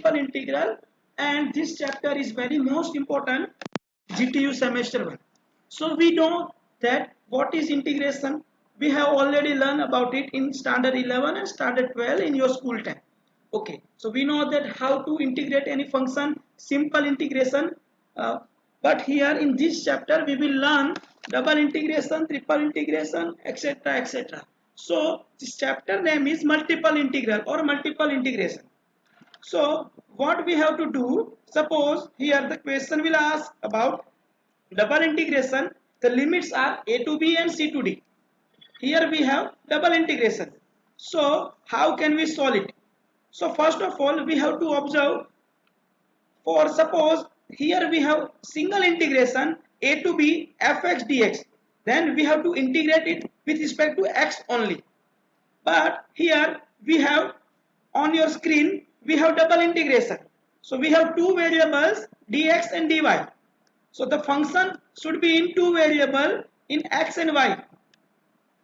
multiple integral, and this chapter is very most important GTU semester 1. So we know that what is integration. We have already learned about it in standard 11 and standard 12 in your school time. Okay, so we know that how to integrate any function, simple integration. uh, but here in this chapter we will learn double integration, triple integration, etc, etc. So this chapter name is multiple integral or multiple integration. So what we have to do, suppose here the question will ask about double integration. The limits are a to b and c to d. Here we have double integration. So how can we solve it? So first of all we have to observe, for suppose here we have single integration a to b fx dx, then we have to integrate it with respect to x only. But here we have, on your screen we have double integration. So we have two variables dx and dy. So the function should be in two variable in x and y.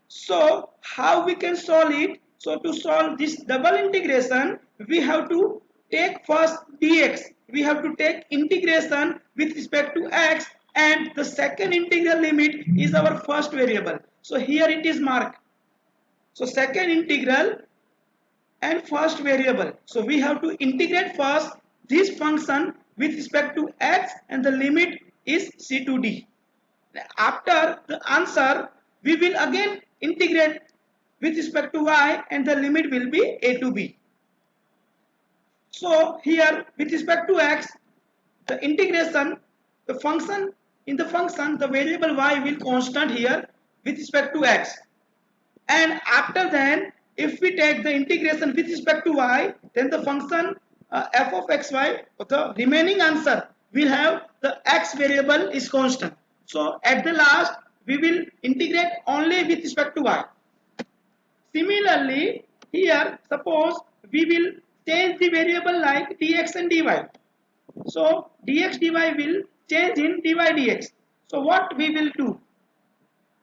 So how we can solve it? So to solve this double integration, we have to take first dx. We have to take integration with respect to x, and the second integral limit is our first variable. So here it is marked. So second integral and first variable. So we have to integrate first this function with respect to x, and the limit is c to d. After the answer, we will again integrate with respect to y, and the limit will be a to b. So here with respect to x, the integration, the function, in the function the variable y will constant here with respect to x. And after then, if we take the integration with respect to y, then the function f of xy, the remaining answer will have the x variable is constant. So at the last we will integrate only with respect to y. Similarly here suppose we will change the variable like dx and dy. So dx dy will change in dy dx. So what we will do?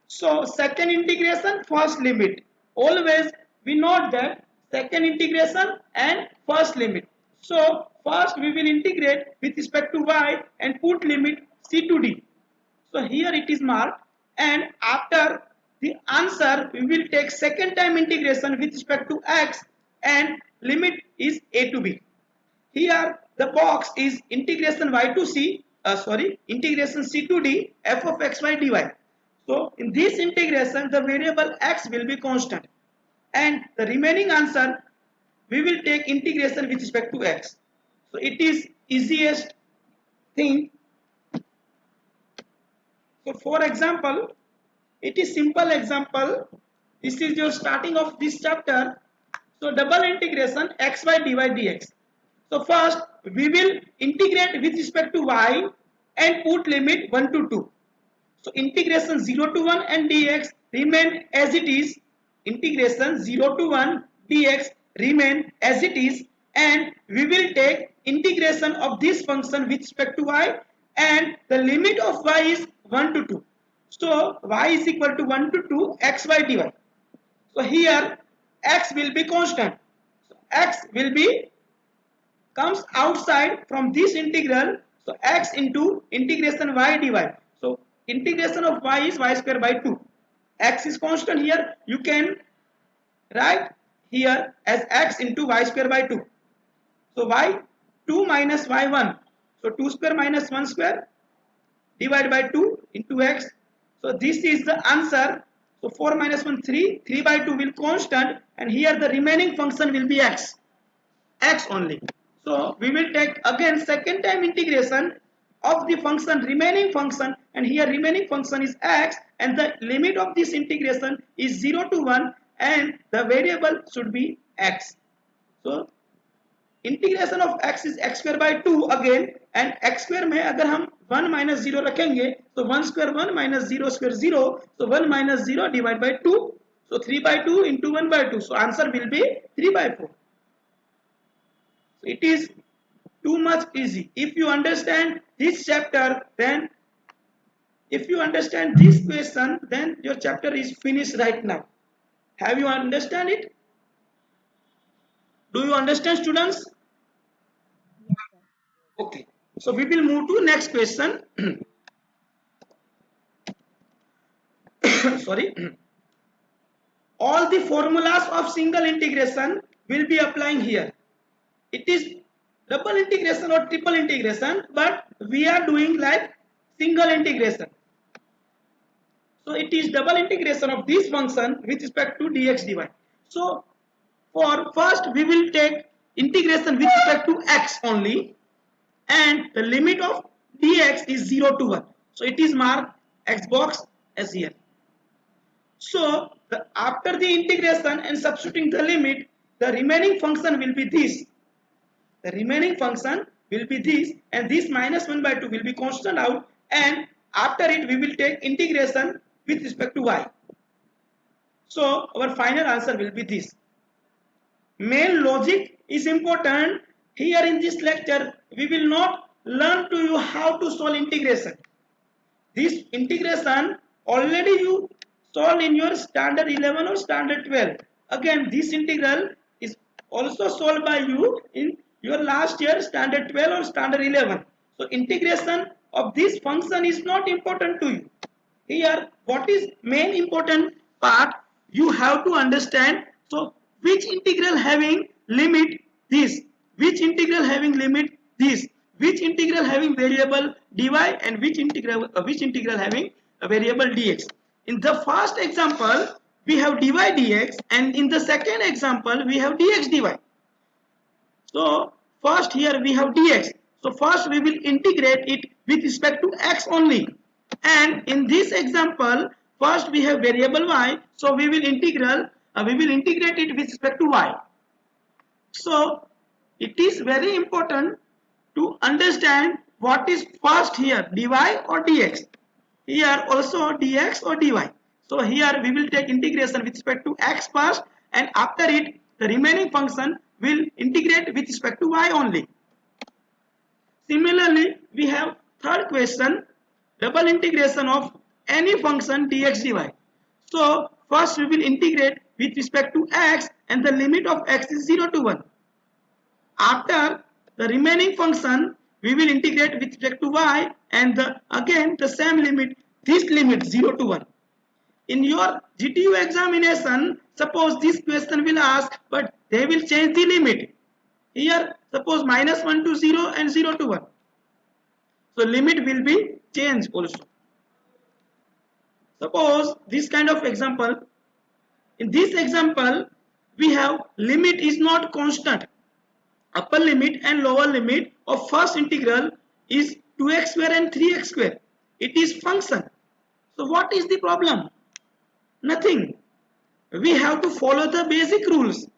So second integration, first limit. Always we note that second integration and first limit. So first we will integrate with respect to y and put limit c to d. So here it is marked, and after the answer we will take second time integration with respect to x, and limit is a to b. Here the box is integration y to c, integration c to d f of xy dy. So in this integration the variable x will be constant, and the remaining answer we will take integration with respect to x. So it is easiest thing. So for example, it is simple example. This is your starting of this chapter. So double integration xy dy dx. So first we will integrate with respect to y and put limit 1 to 2. So integration 0 to 1 and dx remain as it is. Integration 0 to 1 dx remain as it is, and we will take integration of this function with respect to y, and the limit of y is 1 to 2. So y is equal to 1 to 2 xy dy. So here x will be constant. So x will be comes outside from this integral. So x into integration y dy. So integration of y is y square by 2. X is constant here. You can write here as x into y square by 2. So y 2 minus y1. So 2 square minus 1 square divided by 2 into x. So this is the answer. So 4 minus 1 3. 3 by 2 will constant, and here the remaining function will be x. X only. So we will take again second time integration of the function, remaining function, and here remaining function is x, and the limit of this integration is 0 to 1, and the variable should be x. So integration of x is x square by 2 again, and x square में अगर हम 1 minus 0 रखेंगे तो 1 square 1 minus 0 square 0, so 1 minus 0 divided by 2, so 3 by 2 into 1 by 2, so answer will be 3 by 4. So it is too much easy. If you understand this chapter, then if you understand this question, then your chapter is finished right now. Have you understand it? Do you understand, students? Okay, so we will move to next question. Sorry. All the formulas of single integration will be applying here. It is double integration or triple integration, but we are doing like single integration. So it is double integration of this function with respect to dx dy. So for first we will take integration with respect to x only, and the limit of dx is 0 to 1. So it is marked x box as here. So after the integration and substituting the limit, the remaining function will be this. The remaining function will be this, and this minus 1 by 2 will be constant out, and after it we will take integration with respect to y. So our final answer will be this. Main logic is important. Here in this lecture we will not learn to you how to solve integration. This integration already you solved in your standard 11 or standard 12. Again, this integral is also solved by you in your last year standard 12 or standard 11. So integration of this function is not important to you. Here what is main important part you have to understand. So which integral having limit this, which integral having limit this, which integral having variable dy, and which integral having a variable dx. In the first example we have dy dx, and in the second example we have dx dy. So first here we have dx. So first we will integrate it with respect to x only, and in this example first we have variable y, so we will integrate it with respect to y. So it is very important to understand what is first here, dy or dx. Here also dx or dy. So here we will take integration with respect to x first, and after it the remaining function will integrate with respect to y only. Similarly, we have third question, double integration of any function dx dy. So first we will integrate with respect to x, and the limit of x is 0 to 1. After the remaining function we will integrate with respect to y, and again the same limit, this limit 0 to 1. In your GTU examination, suppose this question will ask, but they will change the limit. Here suppose minus 1 to 0 and 0 to 1. So limit will be changed also. Suppose this kind of example. In this example we have limit is not constant. Upper limit and lower limit of first integral is 2x square and 3x square. It is function. So what is the problem? Nothing. We have to follow the basic rules.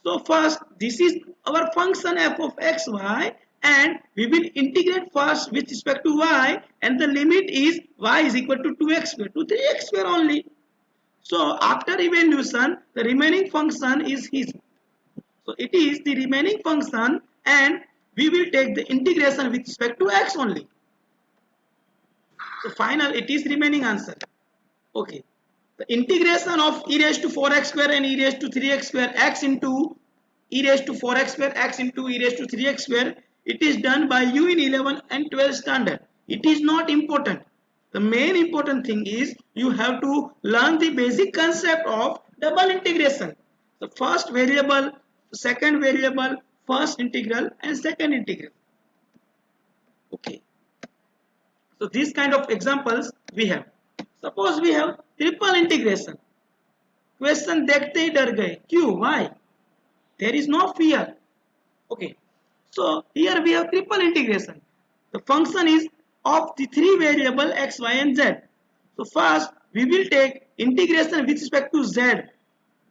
So first this is our function f of xy, and we will integrate first with respect to y, and the limit is y is equal to 2x square to 3x square only. So after evaluation the remaining function is his. So it is the remaining function, and we will take the integration with respect to x only. So final it is remaining answer. Okay. The integration of e raised to 4x square and e raised to 3x square x into e raised to 4x square x into e raised to 3x square, it is done by you in 11 and 12 standard. It is not important. The main important thing is you have to learn the basic concept of double integration. The first variable, second variable, first integral and second integral. Okay. So these kind of examples we have. Suppose we have triple integration. Question देखते ही डर गए क्यों? Why? There is no fear. Okay. So here we have triple integration. The function is of the three variable x, y and z. So first we will take integration with respect to z,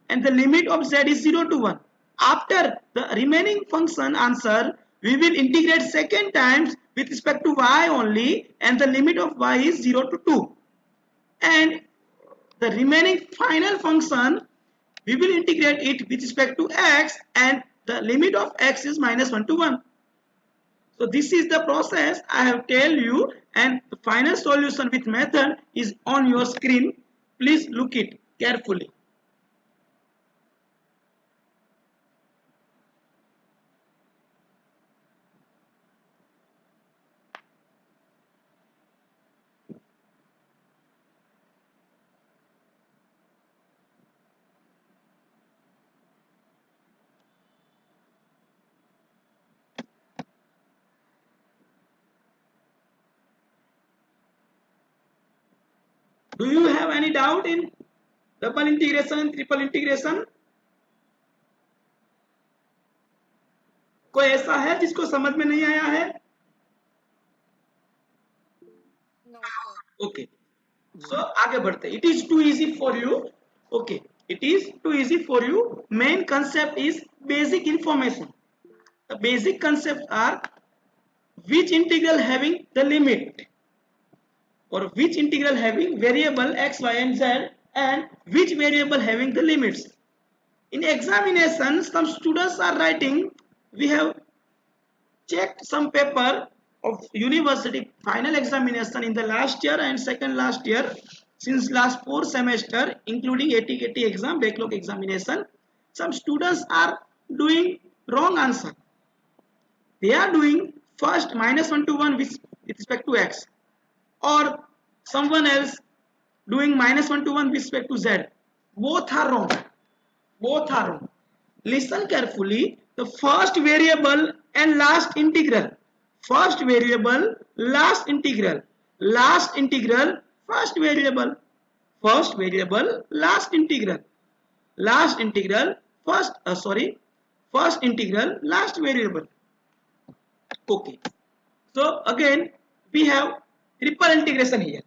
and the limit of z is 0 to 1. After the remaining function answer, we will integrate second times with respect to y only, and the limit of y is 0 to 2. And the remaining final function we will integrate it with respect to x, and the limit of x is minus 1 to 1. So this is the process I have tell you, and the final solution with method is on your screen. Please look it carefully. Do you have any doubt in double integration, triple integration? कोई ऐसा है जिसको समझ में नहीं आया है? No, sir. Okay. So आगे बढ़ते. It is too easy for you. Okay. It is too easy for you. Main concept is basic information. The basic concepts are which integral having the limit, or which integral having variable x, y and z, and which variable having the limits. In examination, some students are writing, we have checked some paper of university final examination in the last year and second last year, since last 4 semester including AT-KT exam, backlog examination. Some students are doing wrong answer. They are doing first -1 to 1 with respect to x, or someone else doing -1 to 1 with respect to z. Both are wrong. Both are wrong. Listen carefully. The first variable and last integral. First variable, last integral. Last integral, first variable. First variable, last integral. Last integral, first integral, last variable. Okay. So again, we have triple integration here.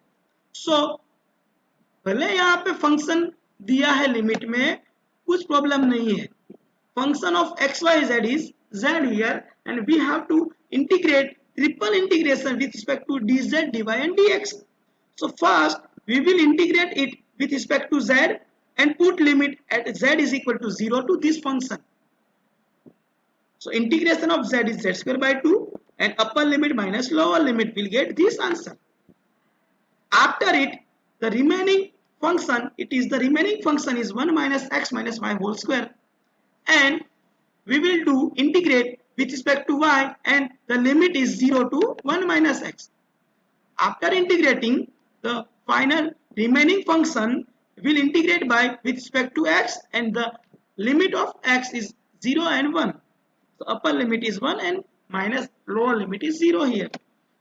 So भले यहाँ पे function दिया है limit में, कुछ problem नहीं है. Function of x, y, z is z here, and we have to integrate triple integration with respect to dz, dy and dx. So first we will integrate it with respect to z and put limit at z is equal to 0 to this function. So integration of z is z square by 2, and upper limit minus lower limit will get this answer. After it, the remaining function, the remaining function is 1 minus x minus y whole square, and we will do integrate with respect to y, and the limit is 0 to 1 minus x. After integrating, the final remaining function will integrate by with respect to x, and the limit of x is 0 and 1. So upper limit is 1 and minus lower limit is 0 here.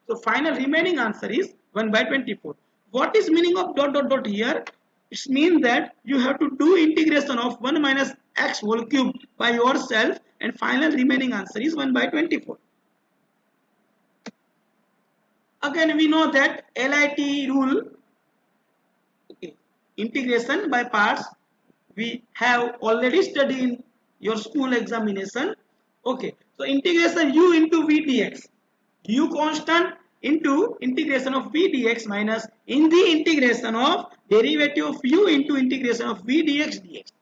So final remaining answer is 1 by 24. What is meaning of dot dot dot here? It means that you have to do integration of 1 minus x whole cube by yourself, and final remaining answer is 1 by 24. Again we know that LIT rule, okay, integration by parts, we have already studied in your school examination. Okay, so integration u into v dx, u constant into integration of v dx minus in the integration of derivative of u into integration of v dx dx.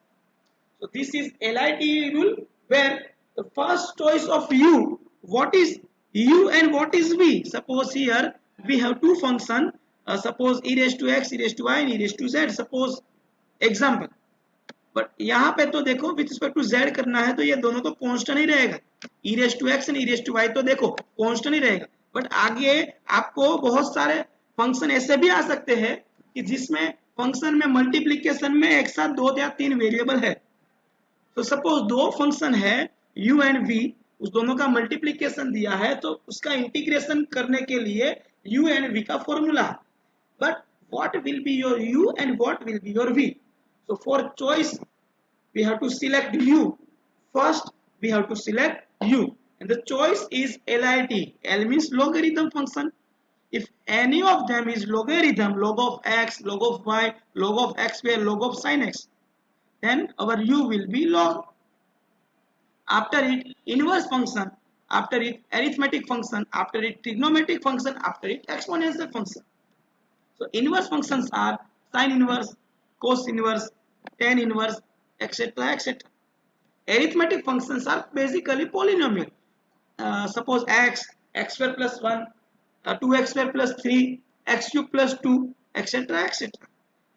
So this is LIT rule, where the first choice of u, what is u and what is v. Suppose here we have two functions, suppose e raised to x, e raised to y and e raised to z, suppose example. But यहाँ पे तो देखो with respect to z करना है, तो ये दोनों तो कांस्टेंट ही रहेगा. e raise to x and e raise to y तो देखो कांस्टेंट ही रहेगा. बट आगे आपको बहुत सारे फंक्शन ऐसे भी आ सकते हैं कि जिसमें फंक्शन में मल्टीप्लिकेशन में एक साथ 2 या 3 वेरिएबल है. तो सपोज दो फंक्शन है u एंड v, उस दोनों का मल्टीप्लिकेशन दिया है, तो उसका इंटीग्रेशन करने के लिए u एंड v का formula. But what will be your u and what will be your v? So for choice, we have to select u. First, we have to select u, and the choice is LIT. L means logarithm function. If any of them is logarithm, log of x, log of y, log of x square, log of sin x, then our u will be log. After it, inverse function. After it, arithmetic function. After it, trigonometric function. After it, exponential function. So inverse functions are sin inverse, cos inverse, tan inverse, etc. etc. Arithmetic functions are basically polynomial. Suppose x square plus 1, 2x square plus 3, x cube plus 2, etc. etc.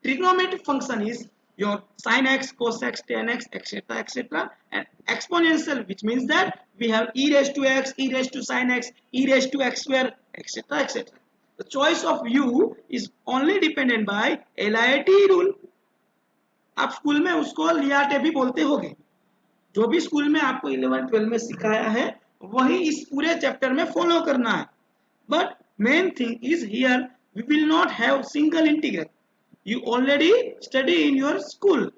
Trigonometric function is your sin x, cos x, tan x, etc. etc. And exponential, which means that we have e raised to x, e raised to sin x, e raised to x square, etc. etc. The choice of u is only dependent by LIT rule. आप school में उसको लियाटे भी बोलते होगे. जो भी school में आपको 11-12 में सिखाया है वही इस पूरे चैप्टर में फॉलो करना है. But main thing is here we will not have single integral. you already study in your school.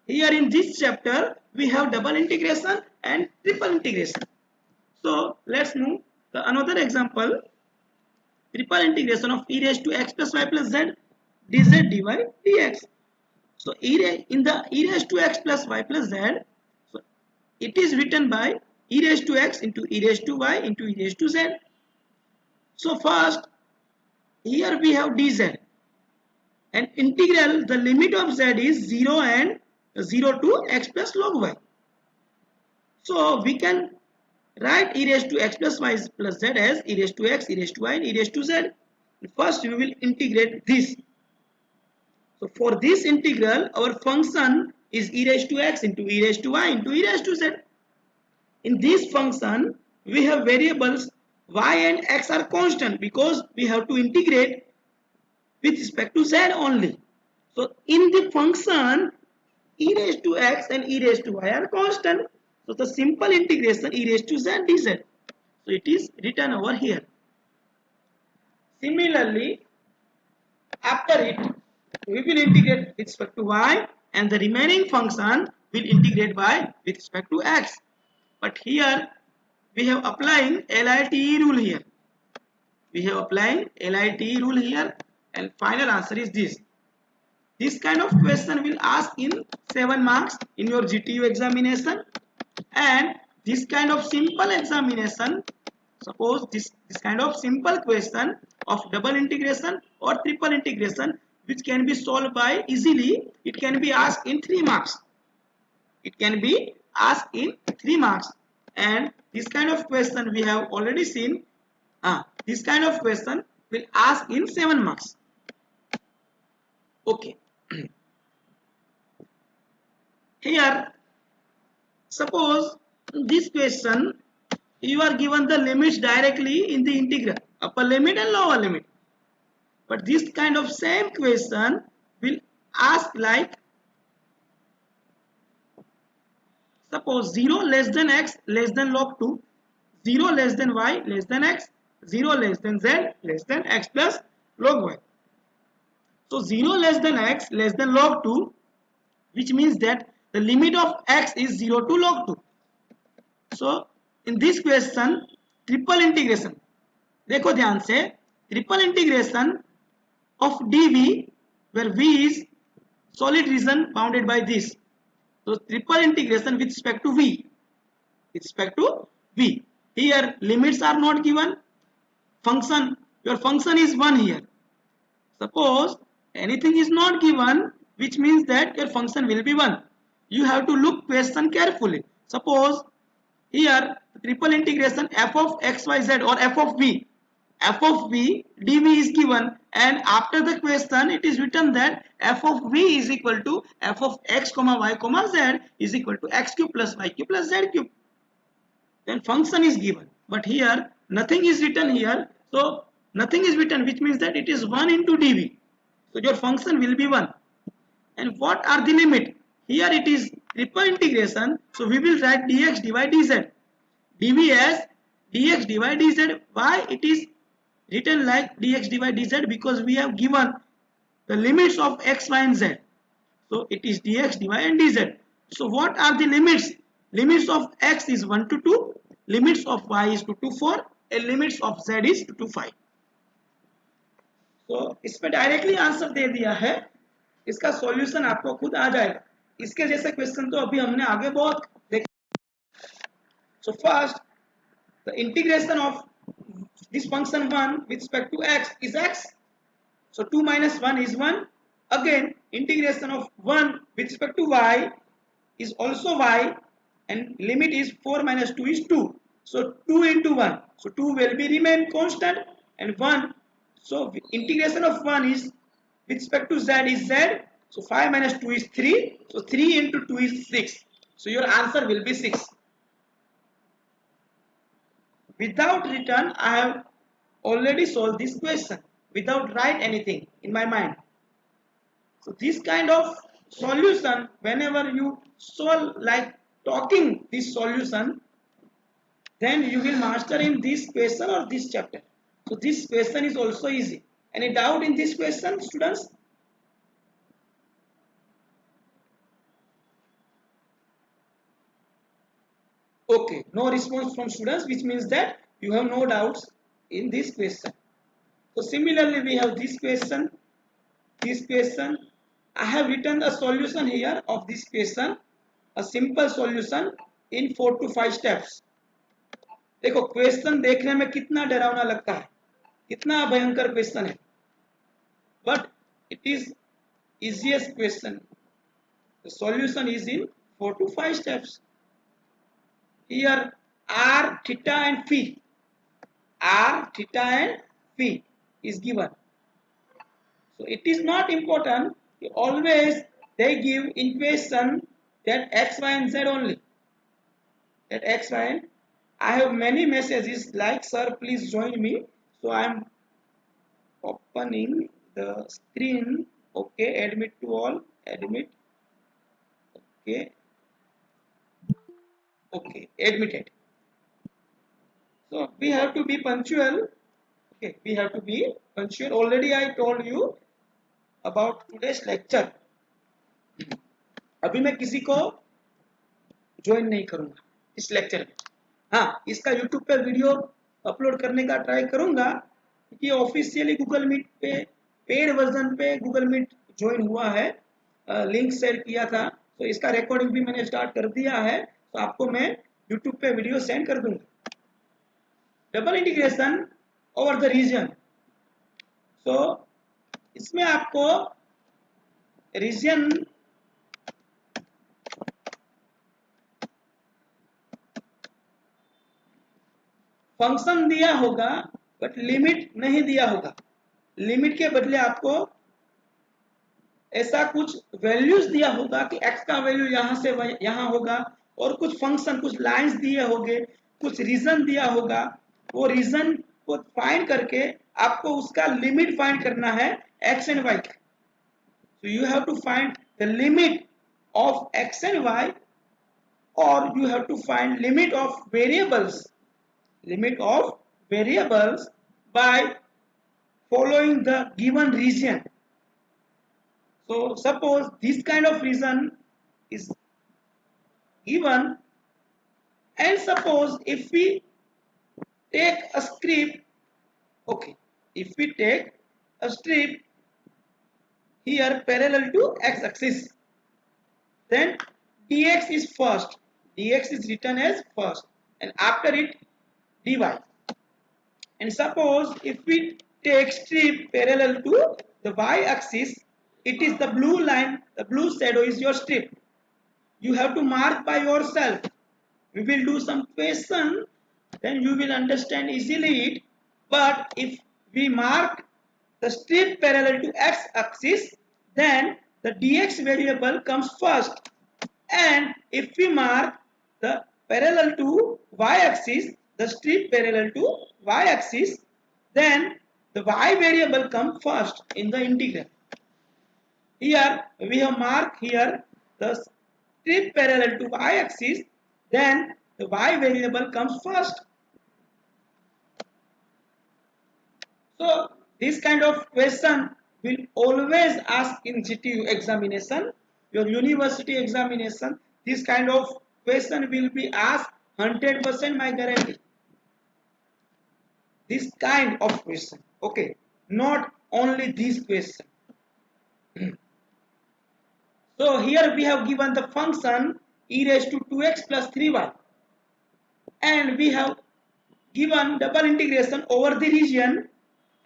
Here in this chapter, we have double integration and triple integration. So let's move to another example. Triple integration of e raised to x plus y plus z dz dy dx. So in the e raised to x plus y plus z, so it is written by e raised to x into e raised to y into e raised to z. So first, here we have dz, and integral the limit of z is 0 and 0 to x plus log y. So we can write e raised to x plus y plus z as e raised to x, e raised to y, and e raised to z. First we will integrate this. So for this integral, our function is e raised to x into e raised to y into e raised to z. In this function, we have variables y and x are constant because we have to integrate with respect to z only. So in the function, e raised to x and e raised to y are constant. So the simple integration e raised to z dz. So it is written over here. Similarly, after it, we will integrate with respect to y, and the remaining function will integrate by with respect to x. But here we have applying LITE rule here. We have applying LITE rule here, and final answer is this. This kind of question will ask in 7 marks in your GTU examination, and this kind of simple examination, suppose this kind of simple question of double integration or triple integration which can be solved by easily, it can be asked in 3 marks. It can be asked in 3 marks, and this kind of question we have already seen. This kind of question will ask in 7 marks. Okay. Here, suppose this question you are given the limits directly in the integral, upper limit and lower limit. But this kind of same question will ask like, suppose 0 less than x less than log 2, 0 less than y less than x, 0 less than z less than x plus log y. So 0 less than x less than log 2, which means that the limit of x is 0 to log 2. So in this question, triple integration, देखो ध्यान से, triple integration of dv where v is solid region bounded by this. So triple integration with respect to v. With respect to v. Here limits are not given. Function, your function is 1 here. Suppose anything is not given, which means that your function will be 1. You have to look question carefully. Suppose here triple integration f of xyz or f of v dv is given, and after the question it is written that f of v is equal to f of x comma y comma z is equal to x cube plus y cube plus z cube. Then function is given, but here nothing is written here. So nothing is written, which means that it is 1 into dv. So your function will be 1. And what are the limit? Here it is triple integration, so we will write dx dy dz. dv as dx dy dz. Why it is written like dx dy dz? Because we have given the limits of x, y and z. So it is dx dy and dz. So what are the limits? Limits of x is 1 to 2, limits of y is 2 to 4, and limits of z is 2 to 5. तो इसमें directly answer दे दिया है, इसका solution आपको खुद आ जाएगा. इसके जैसे क्वेश्चन तो अभी हमने आगे बहुत देखे. So first, the integration of this function 1 with respect to x is x. So 2 minus 1 is 1. Again, integration of 1 with respect to y is also y, and limit is 4 minus 2 is 2. So 2 into 1. So 2 will be remain constant, and 1. So integration of 1 is with respect to z is z. So 5 minus 2 is 3. So 3 into 2 is 6. So your answer will be 6. Without written, I have already solved this question without write anything in my mind. So this kind of solution, whenever you solve like talking this solution, then you will master in this question or this chapter. So this question is also easy. Any doubt in this question, students? Okay, no response from students, which means that you have no doubts in this question. So similarly, we have this question, this question. I have written a solution here of this question, a simple solution in 4 to 5 steps. देखो question देखने में कितना डरावना लगता है, कितना भयंकर question है, but it is easiest question. The solution is in 4 to 5 steps. Here r, theta and phi, r, theta and phi is given. So it is not important. Always they give in question that x, y and z only. That x, y and I have many messages like, sir, please join me. So I am opening the screen. Okay, admit to all, admit. Okay, okay, admitted. So we have to be punctual. Okay, we have to be punctual. Already I told you about today's lecture. अभी मैं किसी को join नहीं करूंगा इस lecture में. हाँ, इसका यूट्यूब पे वीडियो अपलोड करने का ट्राई करूंगा क्योंकि ऑफिशियली गूगल मीट पे पेड वर्जन पे गूगल मीट ज्वाइन हुआ है, लिंक शेयर किया था, तो इसका रिकॉर्डिंग भी मैंने स्टार्ट कर दिया है, तो आपको मैं यूट्यूब पे वीडियो सेंड कर दूंगा. Double integration over the region. So इसमें आपको रीजन फंक्शन दिया होगा बट लिमिट नहीं दिया होगा. लिमिट के बदले आपको ऐसा कुछ वैल्यूज दिया होगा कि x का वैल्यू यहाँ से यहाँ होगा, और कुछ फंक्शन, कुछ लाइंस दिए होंगे, कुछ रीजन दिया होगा. वो रीजन को फाइंड करके आपको उसका लिमिट फाइंड करना है x and y. So you have to find the limit of x and y, or you have to find limit of variables by following the given region. So suppose this kind of region is given, and suppose if we take a strip, okay, if we take a strip here parallel to x-axis, then dx is first, dx is written as first, and after it dy. And suppose if we take strip parallel to the y-axis, it is the blue line, the blue shadow is your strip. You have to mark by yourself. We will do some question, then you will understand easily it. But if we mark the strip parallel to x-axis, then the dx variable comes first. And if we mark the parallel to y-axis, the strip parallel to y-axis, then the y variable comes first in the integral. Here we have marked here the strip parallel to y-axis, then the y variable comes first. So this kind of question will always ask in GTU examination, your university examination. This kind of question will be asked 100%, my guarantee. This kind of question, okay, not only this question. So here we have given the function e raised to 2x plus 3y, and we have given double integration over the region,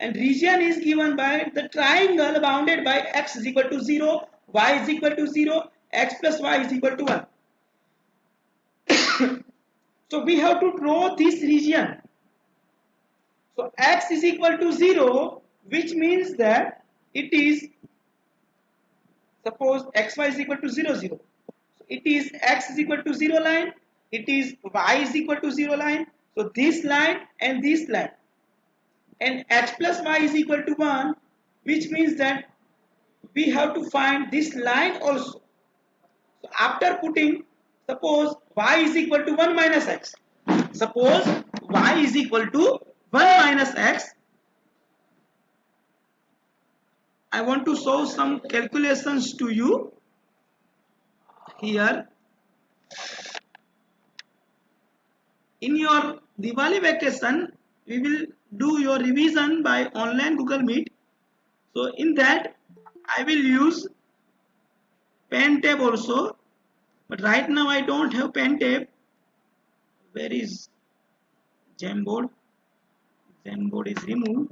and region is given by the triangle bounded by x is equal to 0, y is equal to 0, x plus y is equal to 1. So we have to draw this region. So x is equal to 0, which means that it is, suppose xy is equal to 0, 0. So it is x is equal to 0 line, it is y is equal to 0 line. So this line and this line. And x plus y is equal to 1, which means that we have to find this line also. So after putting, suppose y is equal to 1 minus x. Suppose y is equal to 1 minus x. I want to show some calculations to you here. in your Diwali vacation, we will do your revision by online Google Meet. So in that, I will use pen tab also, but right now I don't have pen tab. Where is Jamboard? Jamboard is removed.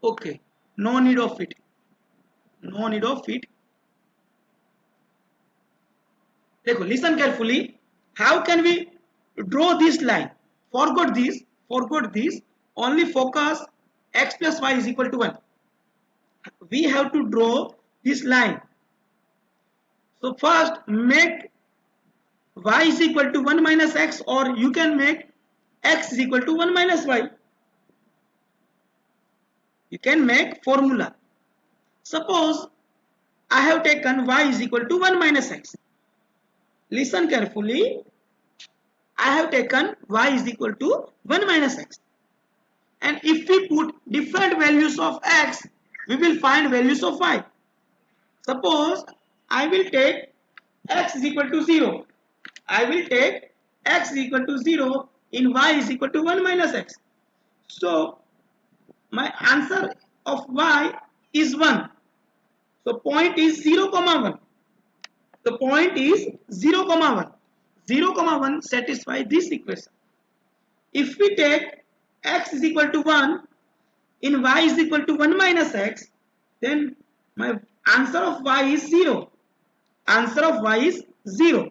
Okay, no need of it. No need of it. Listen carefully. How can we draw this line? Forgot this. Forgot this. Only focus x plus y is equal to 1. We have to draw this line. So first make y is equal to 1 minus x, or you can make x is equal to 1 minus y. You can make formula. Suppose I have taken y is equal to 1 minus x. Listen carefully. I have taken y is equal to 1 minus x. And if we put different values of x, we will find values of y. Suppose I will take x is equal to 0. I will take x is equal to 0 in y is equal to 1 minus x. So my answer of y is 1. So point is 0, 1. The point is 0, 1. 0, 1 satisfy this equation. If we take x is equal to 1 in y is equal to 1 minus x, then my answer of y is 0. Answer of y is 0.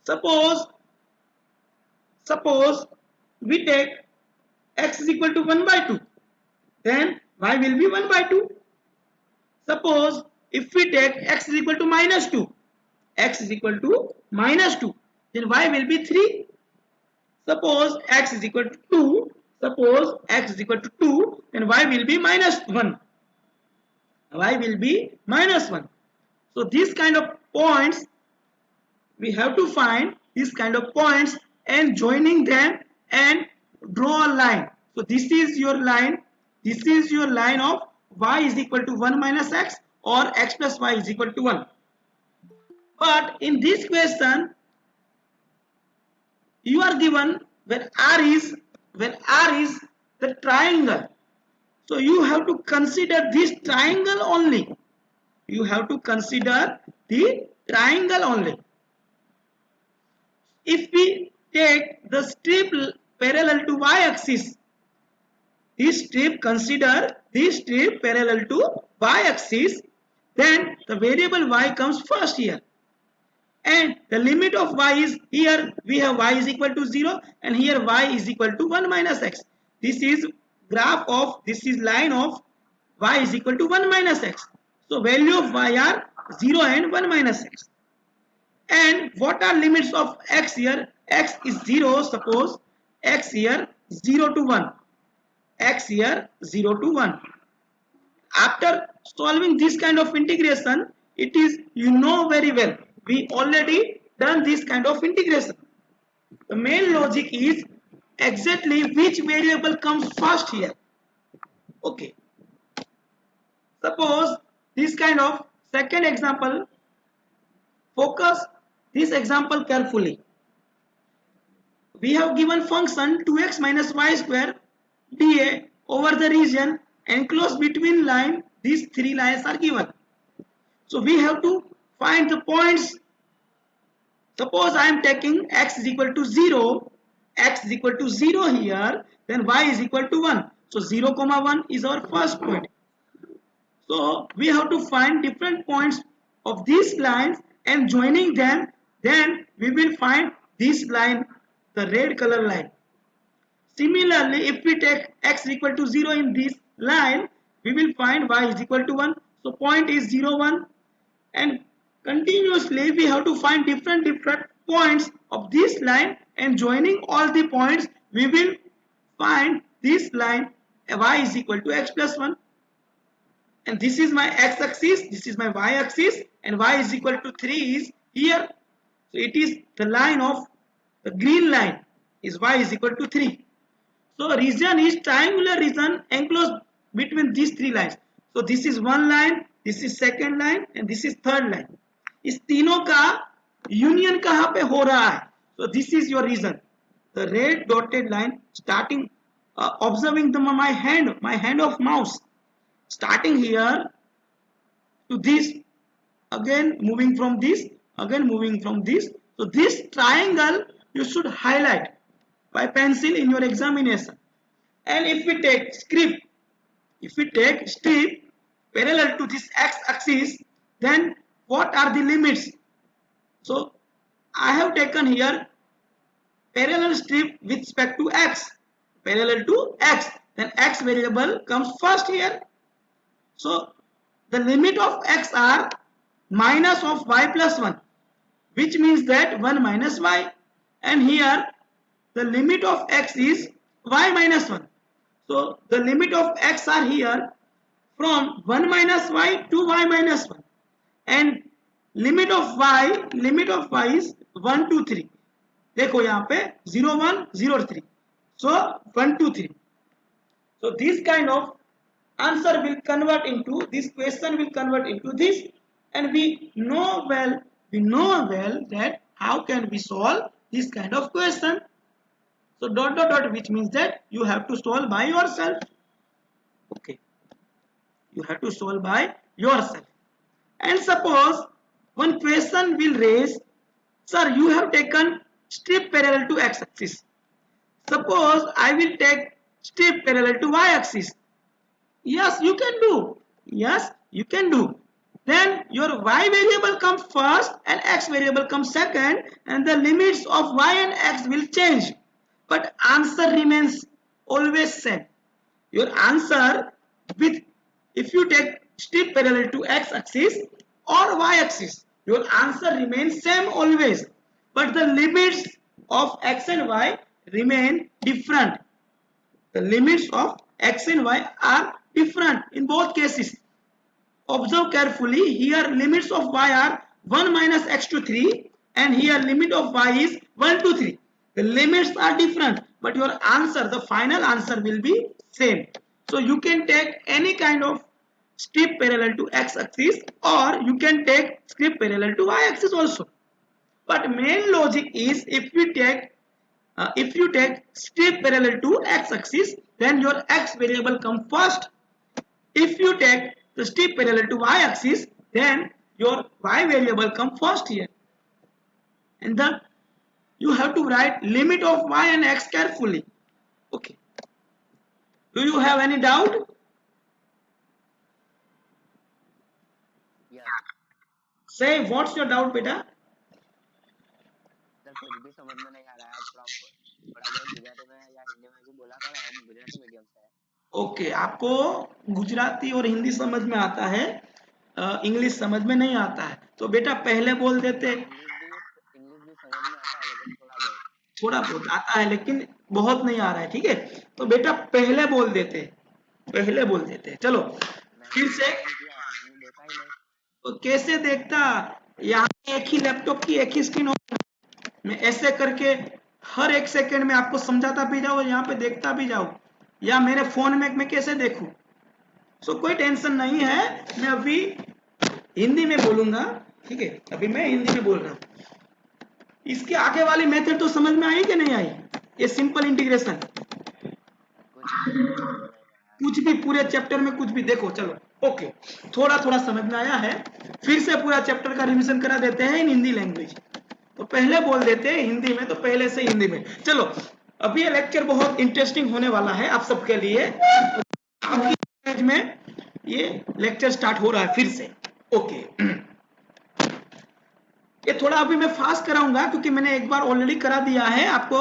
Suppose we take x is equal to 1 by 2, then y will be 1 by 2. Suppose if we take x is equal to minus 2, x is equal to minus 2, then y will be 3. Suppose x is equal to 2, suppose x is equal to 2, then y will be minus 1. Y will be minus 1. So these kind of points, we have to find these kind of points and joining them and draw a line. So this is your line. This is your line of y is equal to 1 minus x, or x plus y is equal to 1. But in this question, you are given when r is the triangle. So you have to consider this triangle only. You have to consider the triangle only. If we take the strip parallel to y-axis, this strip, consider this strip parallel to y-axis, then the variable y comes first here. And the limit of y is, here we have y is equal to 0, and here y is equal to 1 minus x. This is graph of, this is line of y is equal to 1 minus x. So value of y are 0 and 1 minus x. And what are limits of x here? X is 0, suppose x here 0 to 1. X here 0 to 1. After solving this kind of integration, it is, you know very well, we already done this kind of integration. The main logic is exactly which variable comes first here. Okay. Suppose this kind of second example, focus this example carefully. We have given function 2x minus y square dA over the region enclosed between line. These three lines are given. So we have to find the points. Suppose I am taking x is equal to 0, x is equal to 0 here, then y is equal to 1. So 0, 1 is our first point. So we have to find different points of these lines and joining them, then we will find this line, the red color line. Similarly, if we take x equal to 0 in this line, we will find y is equal to 1. So point is 0, 1, and continuously we have to find different points of this line, and joining all the points we will find this line y is equal to x plus 1. And this is my x-axis, this is my y-axis, and y is equal to 3 is here. So it is the line of the green line is y is equal to 3. So region is triangular region enclosed between these three lines. So this is one line, this is second line, and this is third line. इस तीनों का union कहाँ पे हो रहा है? So this is your reason. The red dotted line starting, observing my hand of mouse, starting here to this, again moving from this, again moving from this. So this triangle you should highlight by pencil in your examination. And if we take strip parallel to this x axis, then what are the limits? So I have taken here parallel strip with respect to x, parallel to x, then x variable comes first here. So the limit of x are minus of y plus 1, which means that 1 minus y, and here the limit of x is y minus 1. So the limit of x are here from 1 minus y to y minus 1, and limit of y is 1 2 3. देखो यहाँ पे 0 1 0 3, so 1 2 3. So this kind of answer will convert into, this question will convert into this, and we know well that how can we solve this kind of question. So dot dot dot, which means that you have to solve by yourself. Okay, you have to solve by yourself. And suppose one question will raise, sir, you have taken strip parallel to x axis. Suppose I will take strip parallel to y axis. Yes, you can do. Yes, you can do. Then your y variable comes first and x variable comes second, and the limits of y and x will change, but answer remains always same. Your answer with, if you take strip parallel to x axis or y axis, your answer remains same always, but the limits of x and y remain different. The limits of x and y are different in both cases. Observe carefully, here limits of y are 1 minus x to 3, and here limit of y is 1 to 3. The limits are different, but your answer, the final answer will be same. So you can take any kind of strip parallel to x axis, or you can take strip parallel to y axis also. But main logic is, if you take strip parallel to x axis, then your x variable comes first. If you take the strip parallel to y axis, then your y variable comes first here. And then you have to write limit of y and x carefully. Okay. Do you have any doubt? Yeah. Say, what's your doubt, beta? Sir कुछ भी समझ में नहीं आ रहा है, थोड़ा थोड़ा बहुत गुजराती में या हिंदी में भी बोला करो, हम गुजराती मीडियम से है। ओके, आपको गुजराती और हिंदी समझ में आता है, इंग्लिश समझ में नहीं आता है, तो बेटा पहले बोल देते। इंग्लिश भी समझ में आता है, लेकिन थोड़ा बहुत आता है, लेकिन बहुत नहीं आ रहा है, ठीक है। तो बेटा पहले बोल देते, चलो फिर से। देखा ही नहीं। तो कैसे देखता, यहाँ एक ही लैपटॉप की एक ही स्क्रीन हो, मैं ऐसे करके हर एक सेकंड में आपको समझाता भी जाऊँ, यहाँ पे देखता भी जाऊँ, या मेरे फोन में मैं कैसे देखूं। सो कोई टेंशन नहीं है, मैं अभी हिंदी में बोलूंगा, ठीक है। अभी मैं हिंदी में बोल रहा हूँ। इसके आगे वाली मेथड तो समझ में आई कि नहीं आई? ये सिंपल इंटीग्रेशन, कुछ भी पूरे चैप्टर में कुछ भी देखो, चलो ओके, थोड़ा थोड़ा समझ में आया है, फिर से पूरा चैप्टर का रिवीजन करा देते हैं इन हिंदी लैंग्वेज। तो पहले बोल देते हैं हिंदी में, तो पहले से हिंदी में। चलो अभी ये लेक्चर बहुत इंटरेस्टिंग होने वाला है आप सबके लिए। आपकी लैंग्वेज में ये लेक्चर स्टार्ट हो रहा है फिर से। ओके, ये थोड़ा अभी मैं फास्ट कराऊंगा, क्योंकि मैंने एक बार ऑलरेडी करा दिया है आपको,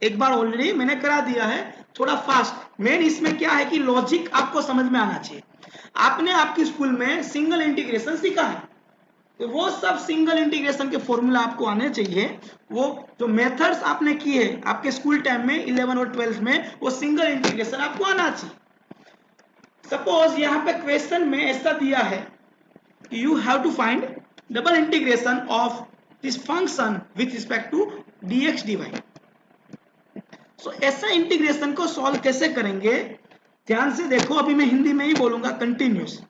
एक बार ऑलरेडी मैंने करा दिया है, थोड़ा फास्ट। मेन इसमें क्या है कि लॉजिक आपको समझ में आना चाहिए। आपने आपकी स्कूल में सिंगल इंटीग्रेशन सीखा है, तो वो सब सिंगल इंटीग्रेशन के फॉर्मूला आपको आने चाहिए। वो जो मेथड्स आपने किए आपके स्कूल टाइम में 11 और 12 में, वो सिंगल इंटीग्रेशन आपको आना चाहिए। सपोज यहाँ पे क्वेश्चन में ऐसा दिया है कि you have to find double integration of this function with respect to dx dy। So ऐसा इंटीग्रेशन को सॉल्व कैसे करेंगे, ध्यान से देखो। अभी मैं हिंदी में ही बोलूंगा कंटिन्यूस।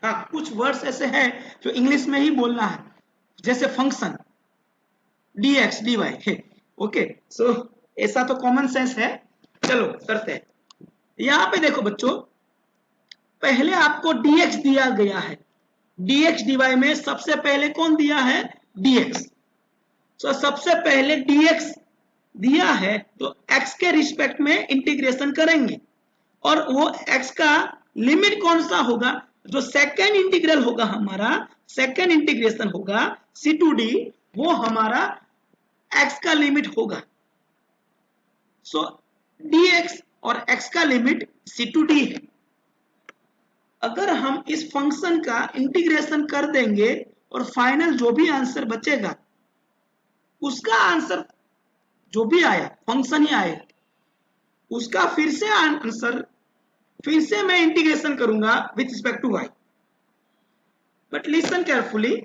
हाँ, कुछ वर्ड्स ऐसे हैं जो इंग्लिश में ही बोलना है, जैसे फंक्शन। dx dy है। ओके, सो ऐसा तो कॉमन सेंस है। चलो करते हैं। यहां पे देखो बच्चों, पहले आपको dx दिया गया है, dx dy में सबसे पहले कौन दिया है, dx। सो सबसे पहले dx दिया है तो x के रिस्पेक्ट में इंटीग्रेशन करेंगे, और वो x का लिमिट कौन सा होगा, जो सेकेंड इंटीग्रल होगा हमारा, सेकेंड इंटीग्रेशन होगा c टू d, वो हमारा x का लिमिट होगा। सो dx और x का लिमिट c टू d है। अगर हम इस फंक्शन का इंटीग्रेशन कर देंगे और फाइनल जो भी आंसर बचेगा, उसका आंसर जो भी आया फंक्शन ही आएगा, उसका फिर से आंसर फिर से मैं इंटीग्रेशन करूंगा with respect to y। But listen carefully,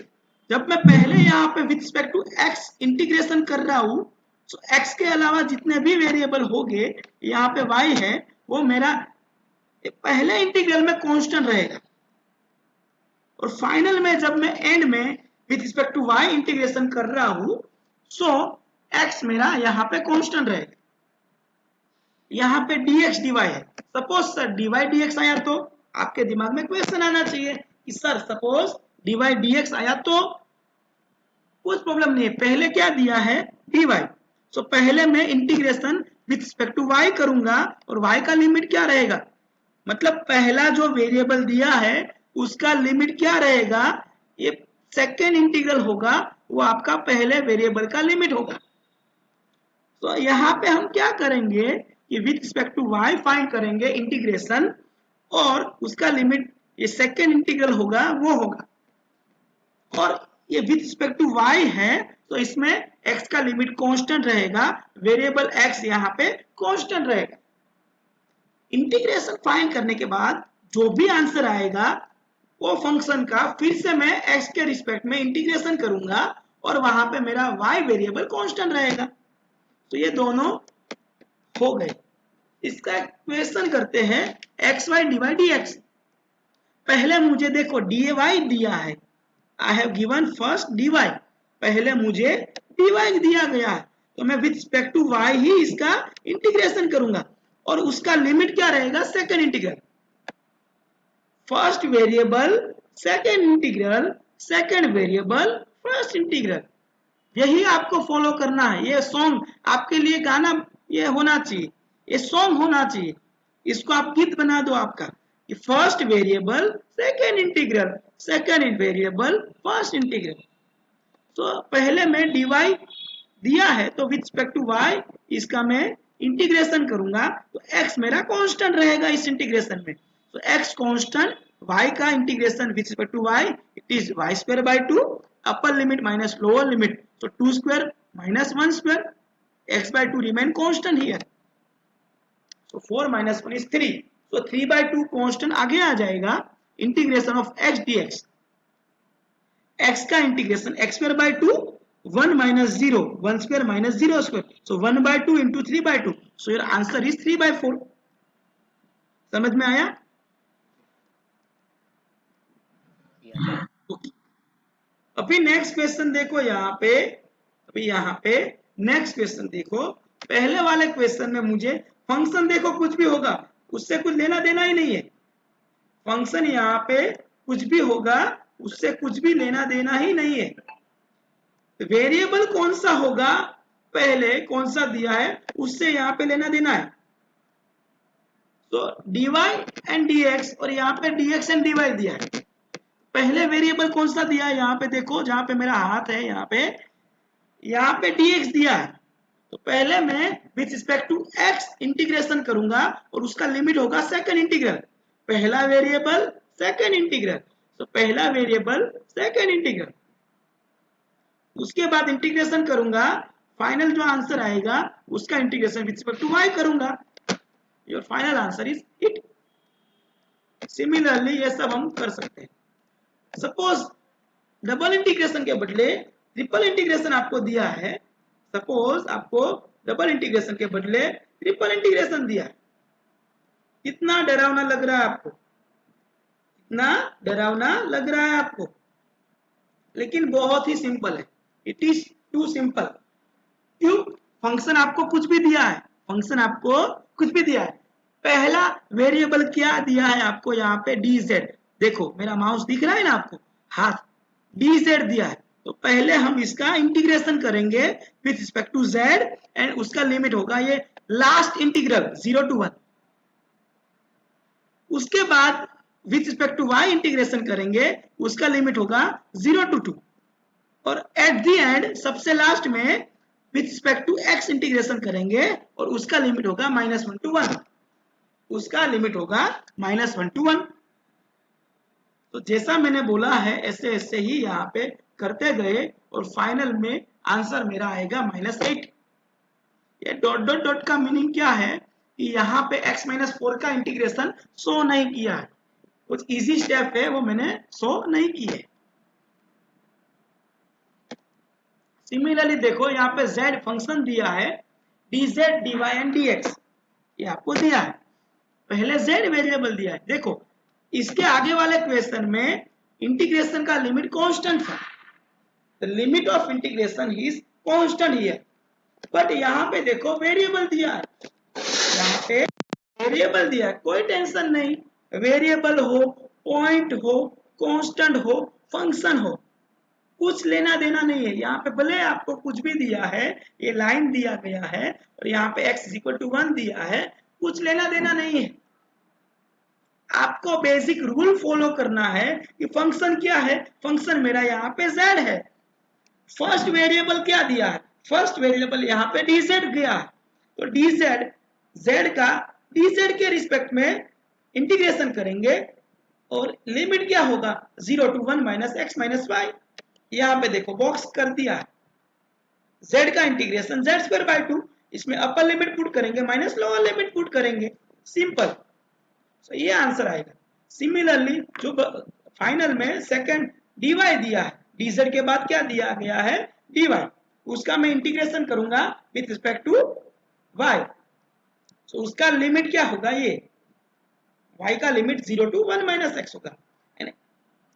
जब मैं पहले यहाँ पे with respect to x integration कर रहा हूं, तो x के अलावा जितने भी वेरिएबल होंगे, यहाँ पे y है, वो मेरा पहले इंटीग्रल में कांस्टेंट रहेगा, और फाइनल में जब मैं एंड में with respect to y integration कर रहा हूं, सो x मेरा यहाँ पे कांस्टेंट रहेगा। यहाँ पे dx dy है। सपोज सर dy dx आया तो आपके दिमाग में क्वेश्चन आना चाहिए कि सर सपोज dy dx आया तो कुछ प्रॉब्लम नहीं है, पहले क्या दिया है, dy। सो पहले मैं integration with respect to y करूंगा, और y का लिमिट क्या रहेगा, मतलब पहला जो वेरिएबल दिया है उसका लिमिट क्या रहेगा, ये सेकेंड इंटीग्रल होगा, वो आपका पहले वेरिएबल का लिमिट होगा। तो यहाँ पे हम क्या करेंगे कि with respect to y find करेंगे इंटीग्रेशन, और उसका लिमिट ये सेकेंड इंटीग्रल होगा वो होगा, और ये विथ रिस्पेक्ट टू y है तो इसमें x का लिमिट कांस्टेंट रहेगा, वेरिएबल x यहाँ पे कांस्टेंट रहेगा। इंटीग्रेशन फाइंड करने के बाद जो भी आंसर आएगा, वो फंक्शन का फिर से मैं x के रिस्पेक्ट में इंटीग्रेशन करूंगा, और वहां पे मेरा y वेरिएबल कांस्टेंट रहेगा। तो ये दोनों हो गए। इसका क्वेश्चन करते हैं एक्स वाई डिवाइड dx। पहले मुझे देखो dy दिया है, I have given first dy, पहले मुझे dy दिया गया है, तो मैं विथ रिस्पेक्ट टू y ही इसका इंटीग्रेशन करूंगा, और उसका लिमिट क्या रहेगा, second integral. First variable second integral, second variable first integral, यही आपको फॉलो करना है। ये सॉन्ग आपके लिए गाना ये होना चाहिए, ये सॉन्ग होना चाहिए, इसको आप गीत बना दो आपका, कि first variable second integral, second variable first integral. तो पहले मैं dy दिया है तो विथ रिस्पेक्ट टू y इसका मैं इंटीग्रेशन करूंगा, तो x मेरा कांस्टेंट रहेगा इस इंटीग्रेशन में। तो x कांस्टेंट, y का integration with respect to y, it is y square by 2, upper limit minus lower limit, so 2 square minus 1 square, x by 2 remain constant here, so 4 minus 1 is 3, so 3 by 2 constant आगे आ जाएगा, integration of x dx, x का integration x square by 2, 1 minus 0, 1 square minus 0 square, so 1 by 2 into 3 by 2, so your answer is 3 by 4। समझ में आया? okay. अभी next question देखो यहाँ पे, अभी यहाँ पे नेक्स्ट क्वेश्चन देखो। पहले वाले क्वेश्चन में मुझे फंक्शन देखो कुछ भी होगा उससे कुछ लेना देना ही नहीं है, फंक्शन यहाँ पे कुछ भी होगा उससे कुछ भी लेना देना ही नहीं है। वेरिएबल कौन सा होगा, पहले कौन सा दिया है उससे यहाँ पे लेना देना है। तो dy एंड dx, और यहाँ पे dx एंड dy दिया है। पहले वेरिएबल कौन सा दिया है, यहाँ पे देखो, जहां पे मेरा हाथ है यहाँ पे dx दिया है, तो पहले मैं with respect to x integration करूंगा, और उसका लिमिट होगा सेकेंड इंटीग्रल, पहला वेरिएबल सेकेंड इंटीग्रल, तो पहला वेरिएबल सेकेंड इंटीग्रल, उसके बाद इंटीग्रेशन करूंगा, फाइनल जो आंसर आएगा उसका integration with respect to y करूंगा, your final answer is it. Similarly ये सब हम कर सकते हैं। सपोज डबल इंटीग्रेशन के बदले ट्रिपल इंटीग्रेशन आपको दिया है, सपोज आपको डबल इंटीग्रेशन के बदले ट्रिपल इंटीग्रेशन दिया है, कितना डरावना लग रहा है आपको, कितना डरावना लग रहा है आपको, लेकिन बहुत ही सिंपल है। It is too simple. क्यों? फंक्शन आपको कुछ भी दिया है, फंक्शन आपको कुछ भी दिया है। पहला वेरिएबल क्या दिया है आपको यहाँ पे, dz। देखो मेरा माउस दिख रहा है ना आपको, हाथ, dz दिया है। तो पहले हम इसका इंटीग्रेशन करेंगे with respect to z, and उसका लिमिट होगा ये लास्ट इंटीग्रल 0 to 1। उसके बाद with respect to y integration करेंगे, उसका लिमिट होगा 0 to 2। और एट द एंड सबसे लास्ट में with respect to x integration करेंगे और उसका लिमिट होगा -1 to 1। उसका लिमिट होगा -1 to 1। तो जैसा मैंने बोला है ऐसे ऐसे ही यहाँ पे करते गए और फाइनल में आंसर मेरा आएगा -8। ये डॉट डॉट डॉट का मीनिंग क्या है कि यहाँ पे x-4 का इंटीग्रेशन शो नहीं किया है, कुछ इजी स्टेप है वो मैंने शो नहीं किए। सिमिलरली देखो यहाँ पे z फंक्शन दिया है dz dy एंड dx, ये आपको दिया है। पहले z वेरिएबल दिया है। देखो इसके आगे वाले क्वेश्चन में इंटीग्रेशन का लिमिट कांस्टेंट था, the limit of integration is constant here. But यहाँ पे देखो वेरिएबल दिया है, यहाँ पे वेरिएबल दिया है, कोई टेंशन नहीं। वेरिएबल हो, पॉइंट हो, कांस्टेंट हो, फंक्शन हो, कुछ लेना देना नहीं है। यहाँ पे भले आपको कुछ भी दिया है, ये लाइन दिया गया है और यहाँ पे x = 1 दिया है, कुछ लेना देना नहीं है। आपको बेसिक रूल फॉलो करना है कि फंक्शन क्या है। फंक्शन मेरा यहाँ पे z है। फर्स्ट वेरिएबल क्या दिया है, फर्स्ट वेरिएबल यहाँ पे dz गया है, तो dz z का dz के रिस्पेक्ट में इंटीग्रेशन करेंगे और लिमिट क्या होगा 0 to 1 - x - y। यहाँ पे देखो बॉक्स कर दिया है, z का इंटीग्रेशन z²/2, इसमें अपर लिमिट पुट करेंगे माइनस लोअर लिमिट पुट करेंगे, सिंपल। तो ये आंसर आएगा। सिमिलरली जो फाइनल में सेकंड dy दिया है, dz के बाद क्या दिया गया है dy, उसका मैं इंटीग्रेशन करूंगा विथ रिस्पेक्ट टू y। तो उसका लिमिट क्या होगा, ये y का लिमिट 0 to 1 - x होगा।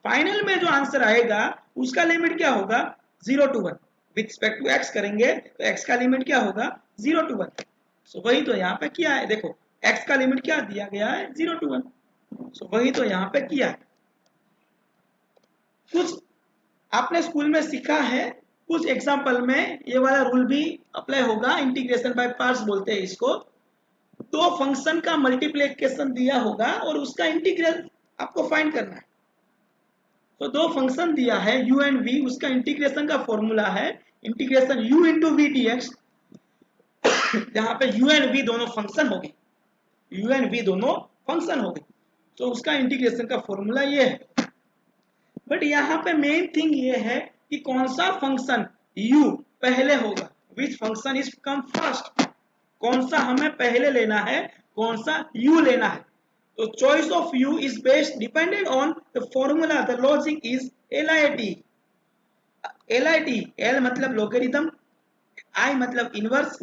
फाइनल में जो आंसर आएगा उसका लिमिट क्या होगा 0 to 1। With respect to x करेंगे तो x का लिमिट क्या होगा 0 to 1। सो वही तो यहाँ पे किया है। देखो x का लिमिट क्या दिया गया है 0 to 1, सो वही तो यहाँ पे किया है। कुछ आपने स्कूल में सीखा है, कुछ एग्जाम्पल में ये वाला रूल भी अप्लाई होगा, इंटीग्रेशन बाय पार्ट्स बोलते हैं इसको। तो फंक्शन का मल्टीप्लिकेशन दिया होगा और उसका इंटीग्रल आपको फाइंड करना है। तो दो फंक्शन दिया है u एंड v, उसका इंटीग्रेशन का फॉर्मूला है इंटीग्रेशन u * v dx, जहां पे u एंड v दोनों फंक्शन हो गए, u एंड v दोनों फंक्शन हो गए, तो उसका इंटीग्रेशन का फॉर्मूला ये है। बट यहाँ पे मेन थिंग ये है कि कौन सा फंक्शन u पहले होगा, which function is come first, कौन सा हमें पहले लेना है, कौन सा u लेना है। तो choice of u is based dependent on the formula, the logic is LIT। LIT, L मतलब लोगरिथम, I मतलब इनवर्स,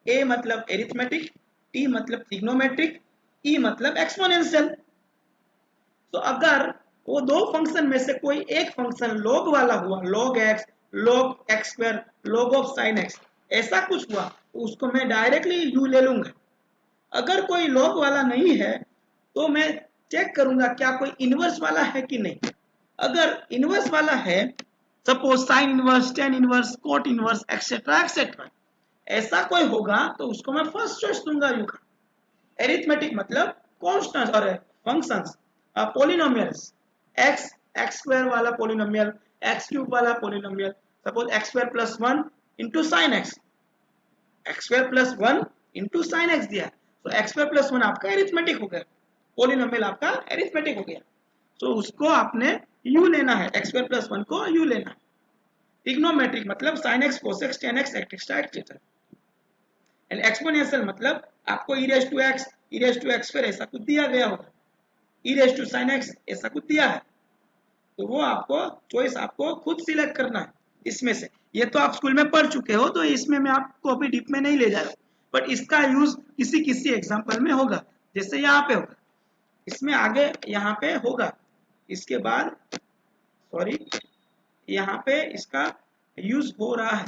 A मतलब एरिथमेटिक, T मतलब ट्रिग्नोमेट्रिक, E मतलब एक्सपोनेंशियल। तो अगर वो दो फंक्शन में से कोई एक फंक्शन log वाला हुआ, log x, log x², log of sin x, ऐसा कुछ हुआ तो उसको मैं डायरेक्टली u ले लूंगा। अगर कोई log वाला नहीं है तो मैं चेक करूंगा क्या कोई इनवर्स वाला है कि नहीं। अगर इनवर्स वाला है, suppose sine inverse, tan inverse, cot inverse etcetera etcetera, ऐसा कोई होगा तो उसको मैं फर्स्ट चॉइस दूंगा यू का। एरिथमेटिक मतलब कांस्टेंट्स और फंक्शंस, पॉलिनोमियल्स, x x² वाला पॉलिनोमियल, x³ वाला polynomial, suppose x² + 1 * sin x, x² + 1 * sin x दिया, तो x² + 1 आपका एरिथमेटिक हो गया, पॉलिनोमियल आपका एरिथमेटिक हो गया। तो उसको आपने u लेना है, x² + 1 को u लेना है। ट्रिग्नोमेट्रिक मतलब sin x, cos x, tan x etcetera etcetera. And exponential मतलब आपको e⁻x, e⁻x² ऐसा कुछ दिया गया होगा, e⁻sin x ऐसा कुछ दिया है, तो वो आपको चॉइस आपको खुद सिलेक्ट करना है इसमें से। ये तो आप स्कूल में पढ़ चुके हो, तो इसमें मैं आपको अभी डीप में नहीं ले जा रहा हूँ, बट इसका यूज किसी किसी एग्जाम्पल में होगा, जैसे यहाँ पे होगा, इसमें आगे यहाँ पे होगा, इसके बाद सॉरी यहाँ पे इसका यूज हो रहा है।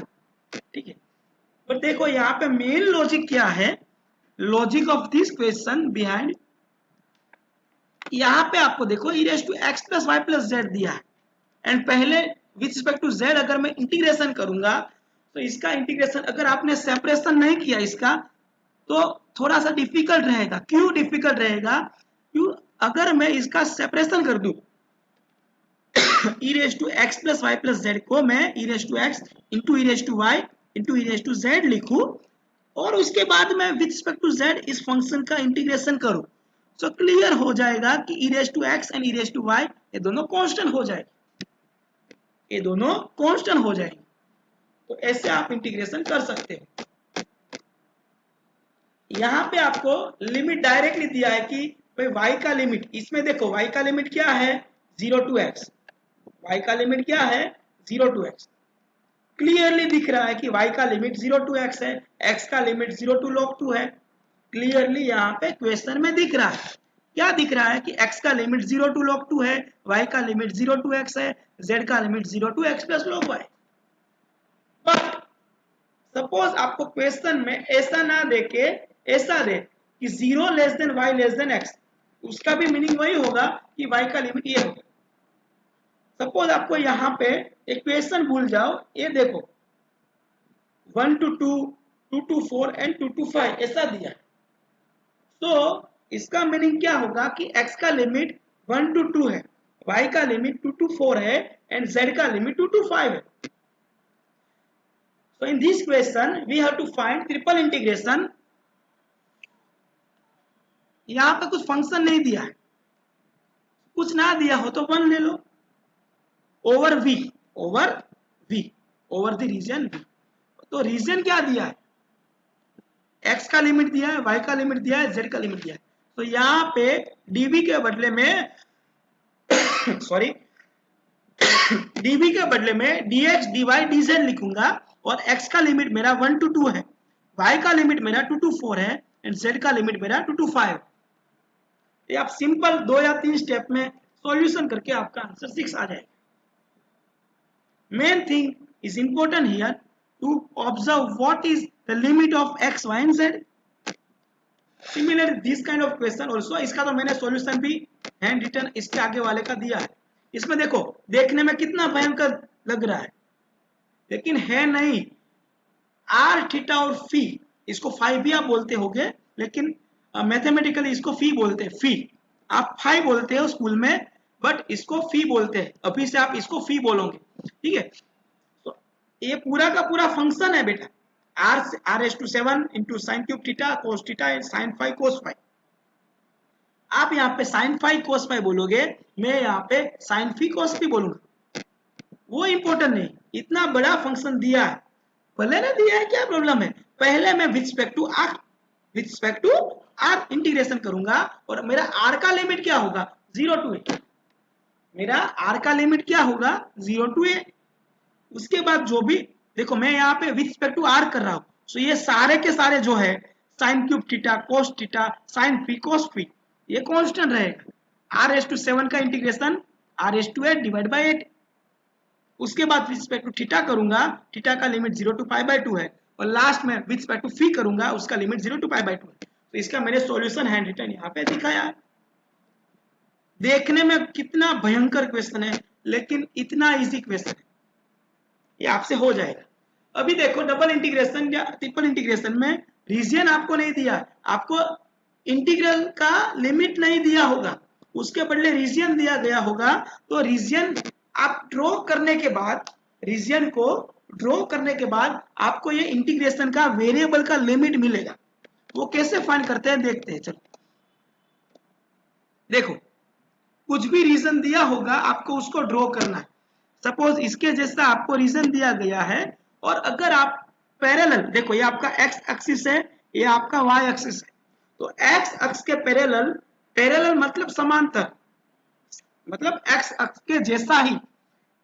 ठीक है। तो देखो यहाँ पे मेन लॉजिक क्या है, logic of this question behind, यहाँ पे आपको देखो e raise to x plus y plus z दिया है, एंड पहले विथ रिस्पेक्ट टू जेड अगर मैं इंटीग्रेशन करूंगा तो इसका इंटीग्रेशन अगर आपने सेपरेशन नहीं किया इसका तो थोड़ा सा डिफिकल्ट रहेगा। क्यों डिफिकल्ट रहेगा? क्यों? अगर मैं इसका सेपरेशन कर दूं e raise to x plus y plus z को मैं e raise to x into e raise to y into e raise to z लिखूं और उसके बाद में विथ रिस्पेक्ट टू जेड इस फंक्शन का इंटीग्रेशन करूं, तो क्लियर हो जाएगा कि e raise to x and e raise to y ये दोनों कांस्टेंट हो जाएंगे, ये दोनों कांस्टेंट हो जाएंगे। तो ऐसे आप इंटीग्रेशन कर सकते हो। यहाँ पे आपको लिमिट डायरेक्टली दिया है कि भाई y का लिमिट, इसमें देखो y का लिमिट क्या है 0 टू x, y का लिमिट क्या है 0 टू x, क्लियरली दिख रहा है कि y का लिमिट 0 टू x है, x का लिमिट 0 टू log 2 है, क्लियरली यहाँ पे क्वेश्चन में दिख रहा है। क्या दिख रहा है कि x का लिमिट 0 टू log 2 है, y का लिमिट 0 टू x है, z का limit 0 to x plus log y। But suppose आपको क्वेश्चन में ऐसा ना देके ऐसा दे कि 0 less than y less than x, उसका भी मीनिंग वही होगा कि y का लिमिट ये होगा। सपोज आपको यहाँ पे एक क्वेश्चन भूल जाओ, ये देखो 1 टू 2, 2 टू 4 एंड 2 टू 5 ऐसा दिया, तो इसका मीनिंग क्या होगा कि x का लिमिट 1 टू 2 है, y का लिमिट 2 टू 4 है एंड z का लिमिट 2 टू 5 है। So in this question we have to find triple integration। यहाँ पे कुछ फंक्शन नहीं दिया है, कुछ ना दिया हो तो 1 ले लो over v, over v, over the region v। तो रीजन क्या दिया है, x का लिमिट दिया है, y का लिमिट दिया है, z का लिमिट दिया है। तो यहाँ पे dv के बदले में सॉरी dv के बदले में dx dy dz लिखूंगा और x का लिमिट मेरा 1 टू 2 है, y का लिमिट मेरा 2 टू 4 है एंड z का लिमिट मेरा 2 टू 5। ये आप सिंपल 2 या 3 स्टेप में सॉल्यूशन करके आपका आंसर 6 आ जाएगा। Main thing is important here to observe what is the limit of x y and z। Similar this kind of question also, इसका तो मैंने सॉल्यूशन भी हैंड रिटन इसके आगे वाले का दिया है। इसमें देखो देखने में कितना भयंकर लग रहा है लेकिन है नहीं, आर थीटा और फी, इसको फाई भी आप बोलते होगे लेकिन मैथमेटिकली इसको फी बोलते हैं, फी आप फाई बोलते हो स्कूल में बट इसको फी बोलते हैं, अभी से आप इसको फी बोलोगे, ठीक है। तो ये पूरा का पूरा फंक्शन है बेटा, r s to 7 into sine cube theta cos theta sine phi cos phi. आप यहाँ पे साइन फाई कोस फाई बोलोगे, मैं यहाँ पे साइन फी कोस फी बोलूंगा, वो इंपॉर्टेंट नहीं, इतना बड़ा फंक्शन दिया है भले ना दिया है क्या प्रॉब्लम है, पहले मैं with respect to r integration करूंगा और मेरा आर का लिमिट क्या होगा 0 टू ए, मेरा आर का लिमिट क्या होगा 0 टू ए। उसके बाद जो भी देखो मैं यहाँ पे विथ रिस्पेक्ट टू आर कर रहा हूँ, सो ये सारे के सारे जो है sine cube theta cos theta sine phi cos phi ये कांस्टेंट रहेगा। आर एस टू 7 का integration r s to 8 divide by 8, उसके बाद विथ रिस्पेक्ट टू थीटा करूंगा, थीटा का लिमिट 0 टू पाई बाई 2 है और लास्ट में विथ रिस्पेक्ट टू फी करूंगा उसका लिमिट 0 टू पाई बाई 2 है। तो इसका मैंने सॉल्यूशन हैंड रिटन यहाँ पे दिखाया है। देखने में कितना भयंकर क्वेश्चन है लेकिन इतना इजी क्वेश्चन है, ये आपसे हो जाएगा। अभी देखो डबल इंटीग्रेशन या ट्रिपल इंटीग्रेशन में रीजन आपको नहीं दिया, आपको इंटीग्रल का लिमिट नहीं दिया होगा, उसके बदले रीजन दिया गया होगा। तो रीजन आप ड्रॉ करने के बाद, रीजन को ड्रॉ करने के बाद आपको ये इंटीग्रेशन का वेरिएबल का लिमिट मिलेगा। वो कैसे फाइंड करते हैं देखते हैं, चलो देखो कुछ भी रीजन दिया होगा आपको उसको ड्रॉ करना है। सपोज इसके जैसा आपको रीजन दिया गया है और अगर आप पैरेलल देखो, ये आपका एक्स एक्सिस है, ये आपका वाई एक्सिस है, तो एक्स अक्ष के पैरेलल, पैरेलल मतलब समांतर, मतलब एक्स अक्ष के जैसा ही,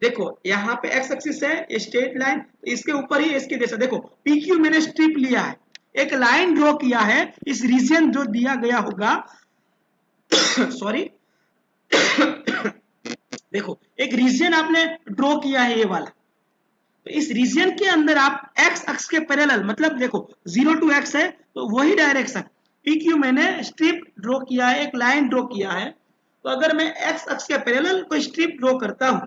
देखो यहाँ पे एक्स एक्सिस है, ये स्ट्रेट लाइन, तो इसके ऊपर ही इसके जैसा, देखो पी क्यू मैंने स्ट्रिप लिया है, एक लाइन ड्रॉ किया है इस रीजन जो दिया गया होगा सॉरी देखो एक रीजन आपने ड्रॉ किया है ये वाला, तो इस रीजन के अंदर आप एक्स अक्ष के पैरेलल, मतलब देखो 0 to x है तो वही डायरेक्शन पी क्यू मैंने स्ट्रिप ड्रॉ किया है, एक लाइन ड्रॉ किया है। तो अगर मैं एक्स अक्ष के पैरेलल कोई स्ट्रिप ड्रॉ करता हूं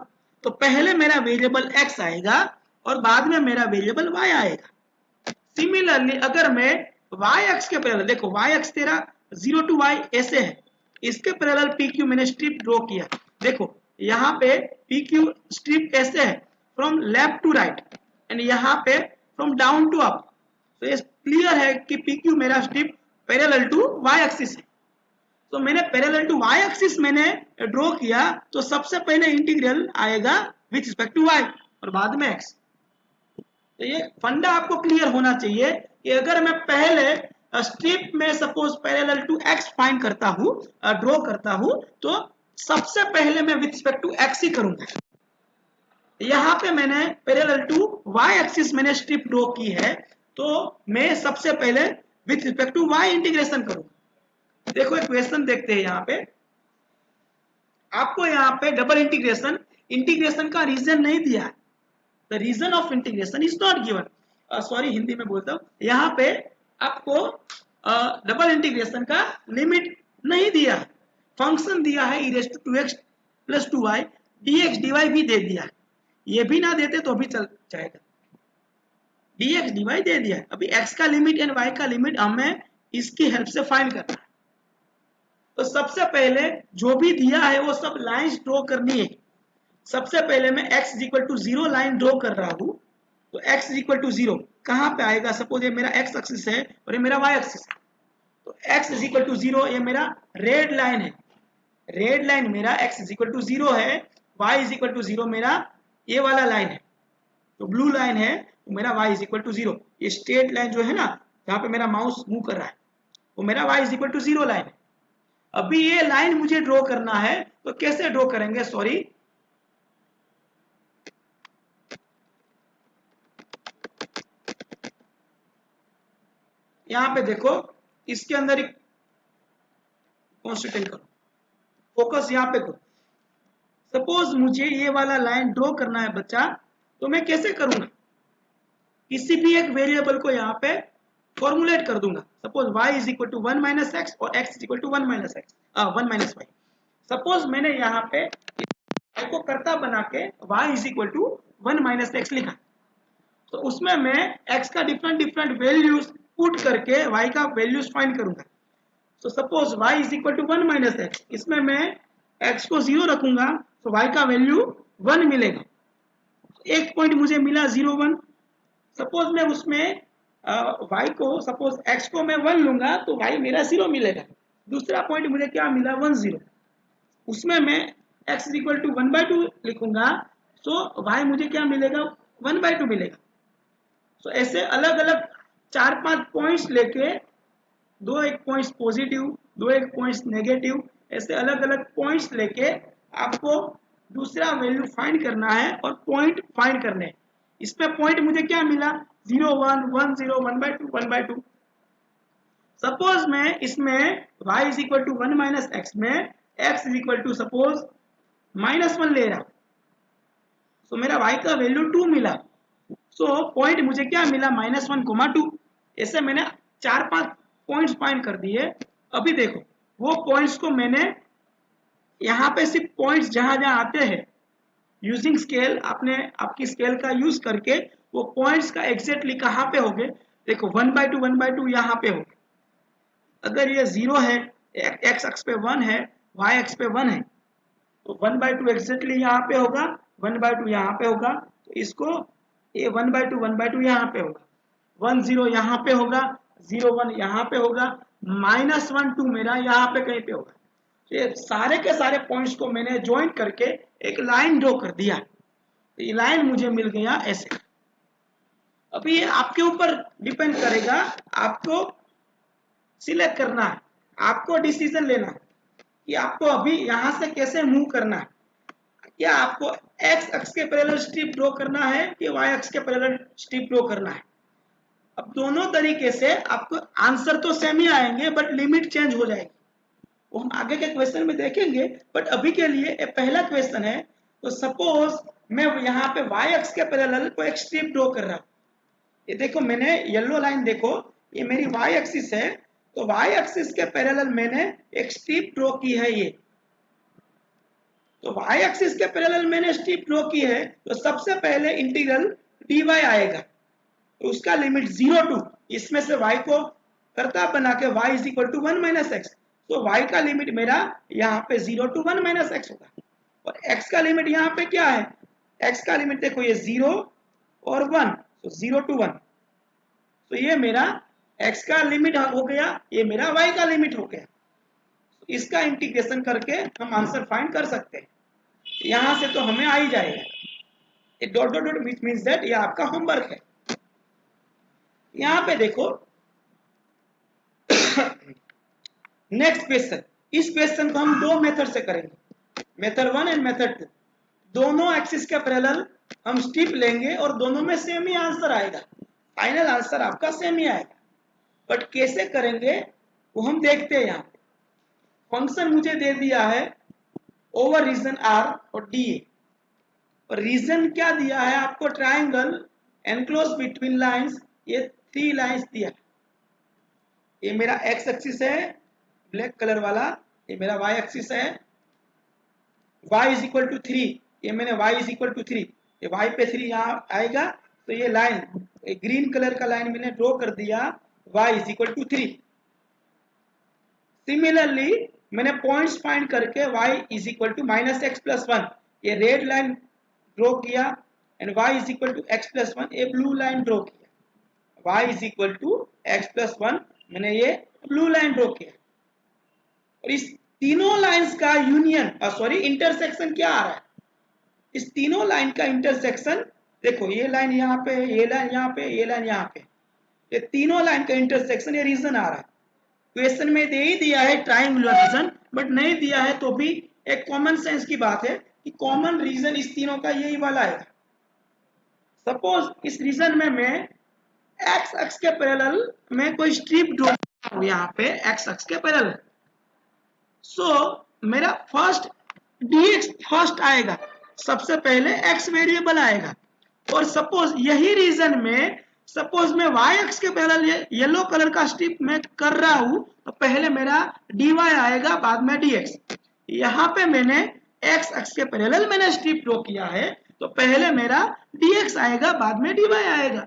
तो पहले मेरा वेरिएबल x आएगा और बाद में मेरा वेरिएबल y आएगा। सिमिलरली अगर मैं y अक्ष के पैरेलल, देखो y अक्ष तेरा 0 to y ऐसे है, इसके पैरेलल पी क्यू मैंने स्ट्रिप ड्रॉ किया, देखो यहाँ पे पी क्यू स्ट्रिप ऐसे है from left to right and यहाँ पे फ्रॉम डाउन टू अप। तो ये क्लियर है कि पी क्यू मेरा strip parallel to y axis है। तो मैंने पैरेलल टू वाई एक्सिस मैंने ड्रॉ किया तो सबसे पहले इंटीग्रल आएगा विथ रिस्पेक्ट टू वाई और बाद में एक्स। तो ये फंडा आपको क्लियर होना चाहिए कि अगर मैं पहले स्ट्रिप में suppose parallel to x find करता हूँ, ड्रॉ करता हूँ, तो सबसे पहले मैं विथ रिस्पेक्ट टू एक्स ही करूंगा। यहाँ पे मैंने पैरेलल टू वाई एक्सिस मैंने स्ट्रिप ड्रॉ की है तो मैं सबसे पहले with respect to y integration करूंगा। देखो एक क्वेश्चन देखते हैं यहाँ पे, आपको यहाँ पे डबल इंटीग्रेशन का रीजन नहीं दिया है, the region of integration is not given. Sorry Hindi में बोलता हूँ, यहाँ पे आपको डबल इंटीग्रेशन का लिमिट नहीं दिया है, फंक्शन दिया है e raised to 2x plus 2y dx dy भी दे दिया है। ये भी ना देते तो भी चल जाएगा, dx dy दे दिया है। अभी x का लिमिट एंड y का लिमिट हमें इसकी हेल्प से फाइंड करना है। तो सबसे पहले जो भी दिया है वो सब लाइंस ड्रॉ करनी है। सबसे पहले मैं x is equal to 0 line draw कर रहा हूँ, तो x इज इक्वल टू 0 कहाँ पे आएगा? सपोज ये मेरा x एक्सिस है और ये मेरा y एक्सिस है, तो x इज इक्वल टू 0 ये मेरा रेड लाइन है, रेड लाइन मेरा x इज इक्वल टू 0 है, y इज इक्वल टू 0 मेरा ये वाला लाइन है, तो ब्लू लाइन है तो मेरा y इज इक्वल टू 0। ये स्ट्रेट लाइन जो है ना जहाँ पे मेरा माउस मूव कर रहा है वो मेरा y is equal to 0 line है। अभी ये लाइन मुझे ड्रॉ करना है तो कैसे ड्रॉ करेंगे? सॉरी, यहाँ पे देखो इसके अंदर एक कॉन्सेंट्रेट करो, फोकस यहाँ पे करो। सपोज मुझे ये वाला लाइन ड्रॉ करना है बच्चा, तो मैं कैसे करूंगा? किसी भी एक वेरिएबल को यहाँ पे फॉर्मुलेट कर दूंगा। Suppose y is equal to 1 minus x और x is equal to 1 minus x 1 minus y. Suppose मैंने यहाँ पे y को कर्ता बना के y is equal to 1 minus x लिखा, तो उसमें मैं x का डिफरेंट वैल्यूज पुट करके y का वैल्यूज फाइंड करूंगा। तो suppose y is equal to 1 minus x, इसमें मैं x को 0 रखूंगा तो y का वैल्यू 1 मिलेगा। एक पॉइंट मुझे मिला 0 1। सपोज मैं उसमें y को सपोज x को मैं 1 लूंगा तो y मेरा 0 मिलेगा। दूसरा पॉइंट मुझे क्या मिला 1 0, उसमें मैं x इज इक्वल टू 1/2 लिखूंगा तो y मुझे क्या मिलेगा 1/2 मिलेगा। तो ऐसे अलग अलग 4-5 पॉइंट्स लेके, 2 एक पॉइंट्स पॉजिटिव, 2 एक पॉइंट्स नेगेटिव, ऐसे अलग अलग पॉइंट्स लेके आपको दूसरा वैल्यू फाइंड करना है और पॉइंट फाइंड करने हैं। इसमें पॉइंट मुझे क्या मिला 0 1 1 0 1/2 1/2। सपोज मैं इसमें y is equal to 1 minus x में x is equal to suppose -1 ले रहा, तो मेरा y का वैल्यू 2 मिला। सो पॉइंट मुझे क्या मिला -1, 2। ऐसे मैंने 4-5 पॉइंट्स फाइंड कर दिए। अभी देखो वो पॉइंट्स को मैंने यहाँ पे सिर्फ पॉइंट्स जहां जहां आते हैं यूजिंग स्केल, आपने आपकी स्केल का यूज करके वो पॉइंट्स का एग्जैक्टली कहाँ पे होंगे? देखो 1/2 1/2 यहाँ पे होंगे। अगर ये 0 है, x अक्ष पे 1 है, y अक्ष पे 1 है, तो 1/2 एग्जैक्टली यहाँ पे होगा, 1/2 यहाँ पे होगा, तो इसको ये 1/2 1/2 यहाँ पे होगा, 1 0 यहाँ पे होगा, 0 1 यहाँ पे होगा, -1 2 मेरा यहाँ पे कहीं पे होगा। तो ये सारे के सारे पॉइंट्स को मैंने ज्वाइन करके एक लाइन ड्रॉ कर दिया, तो ये लाइन मुझे मिल गया ऐसे। अभी ये आपके ऊपर डिपेंड करेगा, आपको सिलेक्ट करना है, आपको डिसीजन लेना है कि आपको अभी यहाँ से कैसे मूव करना है। क्या आपको x अक्ष के पैरेलल स्ट्रिप ड्रॉ करना है कि y अक्ष के पैरेलल स्ट्रिप ड्रॉ करना है? अब दोनों तरीके से आपको आंसर तो सेम ही आएंगे बट लिमिट चेंज हो जाएगी, वो हम आगे के क्वेश्चन में देखेंगे। बट अभी के लिए पहला क्वेश्चन है, तो सपोज मैं यहाँ पे y अक्ष के पैरेलल को एक स्ट्रिप ड्रॉ कर रहा हूँ। ये देखो मैंने येलो लाइन देखो, ये मेरी y एक्सिस है, तो y एक्सिस के पैरेलल मैंने एक स्ट्रिप ड्रॉ की है। ये तो y एक्सिस के पैरेलल मैंने स्ट्रिप ड्रॉ की है, तो सबसे पहले इंटीग्रल dy आएगा, तो उसका लिमिट 0 टू, इसमें से y को करता बना के y is equal to 1 minus x, तो y का लिमिट मेरा यहाँ पे 0 टू 1 माइनस एक्स होगा। और x का लिमिट यहाँ पे क्या है, x का लिमिट देखो ये 0 और 1, तो 0 टू 1, तो ये मेरा x का लिमिट हो गया, ये मेरा y का लिमिट हो गया। तो इसका इंटीग्रेशन करके हम आंसर फाइंड कर सकते हैं। यहां से तो हमें आ ही जाएगा, ये dot dot dot which means that ये आपका होमवर्क है। यहां पे देखो नेक्स्ट क्वेश्चन, इस क्वेश्चन को हम दो मेथड से करेंगे, मेथड 1 एंड मेथड 2। दोनों एक्सिस के पैरेलल हम स्ट्रिप लेंगे और दोनों में सेम ही आंसर आएगा, फाइनल आंसर आपका सेम ही आएगा। बट कैसे करेंगे वो हम देखते हैं। यहाँ फंक्शन मुझे दे दिया है ओवर रीजन आर और डी ए, और रीजन क्या दिया है आपको, ट्राइंगल एनक्लोज बिटवीन लाइंस, ये 3 लाइंस दिया। ये मेरा एक्स एक्सिस है ब्लैक कलर वाला, ये मेरा वाई एक्सिस है, y इज इक्वल टू 3, ये मैंने y इज इक्वल टू 3, ये y पे 3 यहाँ आएगा, तो ये लाइन ग्रीन कलर का लाइन मैंने ड्रॉ कर दिया, y is equal to 3। Similarly मैंने पॉइंट्स फाइंड करके y is equal to minus x plus 1, ये रेड लाइन ड्रॉ किया, and y is equal to x plus 1, ये ब्लू लाइन ड्रॉ किया, y is equal to x plus 1, मैंने ये blue line draw किया। और इस तीनों लाइंस का यूनियन सॉरी इंटरसेक्शन क्या आ रहा है, इस तीनों लाइन का इंटरसेक्शन देखो, ये लाइन यहाँ पे, ये लाइन यहाँ पे, ये लाइन यहाँ पे, ये तीनों लाइन का इंटरसेक्शन, ये रीजन आ रहा है। क्वेश्चन में दे ही दिया है ट्राइंगुलर रीजन, बट नहीं दिया है तो भी एक कॉमन सेंस की बात है कि कॉमन रीजन इस तीनों का यही वाला आएगा। सपोज इस रीजन में मैं एक्स अक्ष के पैरेलल में कोई स्ट्रिप ड्रॉ करूं, यहाँ पे एक्स अक्ष के पैरेलल, सो मेरा फर्स्ट dx फर्स्ट आएगा, सबसे पहले x वेरिएबल आएगा। और सपोज यही रीजन में सपोज मैं y अक्ष के पैरेलल येलो कलर का स्ट्रिप मैं कर रहा हूं, तो पहले मेरा dy आएगा, बाद में dx। यहाँ पे मैंने x अक्ष के पैरेलल मैंने स्ट्रिप ड्रॉ किया है, तो पहले मेरा dx आएगा, बाद में dy आएगा।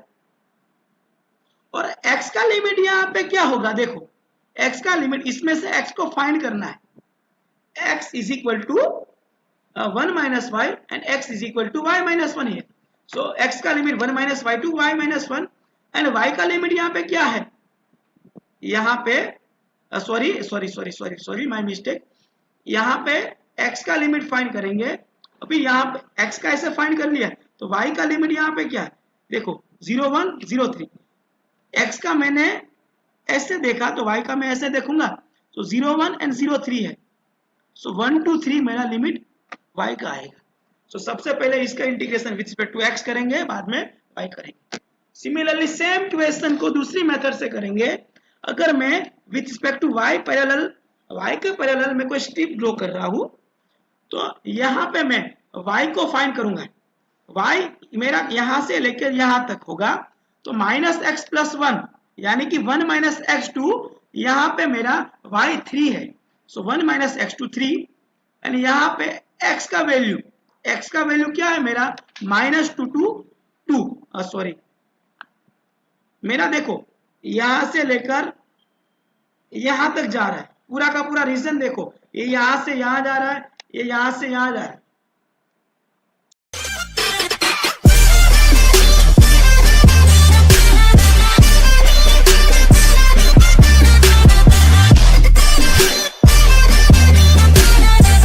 और x का लिमिट यहाँ पे क्या होगा, देखो x का लिमिट, इसमें से x को फाइंड करना है, x is equal to 1 minus y and x is equal to y minus 1 here. So x का limit 1 minus y to y minus 1 and y का लिमिट यहाँ पे क्या है, यहाँ पे सॉरी माय मिस्टेक, यहाँ पे x का लिमिट फाइंड करेंगे। अभी यहाँ पे x का ऐसे फाइंड कर लिया, तो y का लिमिट यहाँ पे क्या है, देखो 0 1 0 3, x का मैंने ऐसे देखा तो y का मैं ऐसे देखूंगा, तो 0 1 एंड 0 3 है, सो 1 2 3 मेरा लिमिट y का आएगा। सो सबसे पहले इसका integration with respect to x करेंगे, बाद में y करेंगे। सिमिलरली सेम क्वेश्चन को दूसरी मेथड से करेंगे। अगर मैं with respect to y parallel, y के पैरेलल में कोई स्ट्रिप ड्रॉ कर रहा हूं, तो यहाँ पे मैं y को फाइंड करूंगा, y मेरा यहाँ से लेकर यहाँ तक होगा, तो माइनस एक्स प्लस 1 यानी कि 1 माइनस एक्स 2, यहाँ पे मेरा y 3 है, सो 1 माइनस एक्स टू 3, एंड यहाँ पे x का वैल्यू क्या है मेरा, माइनस 2 टू 2, सॉरी मेरा देखो यहाँ से लेकर यहाँ तक जा रहा है, पूरा का पूरा रीजन देखो, ये यहाँ से यहाँ जा रहा है, ये यहाँ से यहाँ जा रहा है,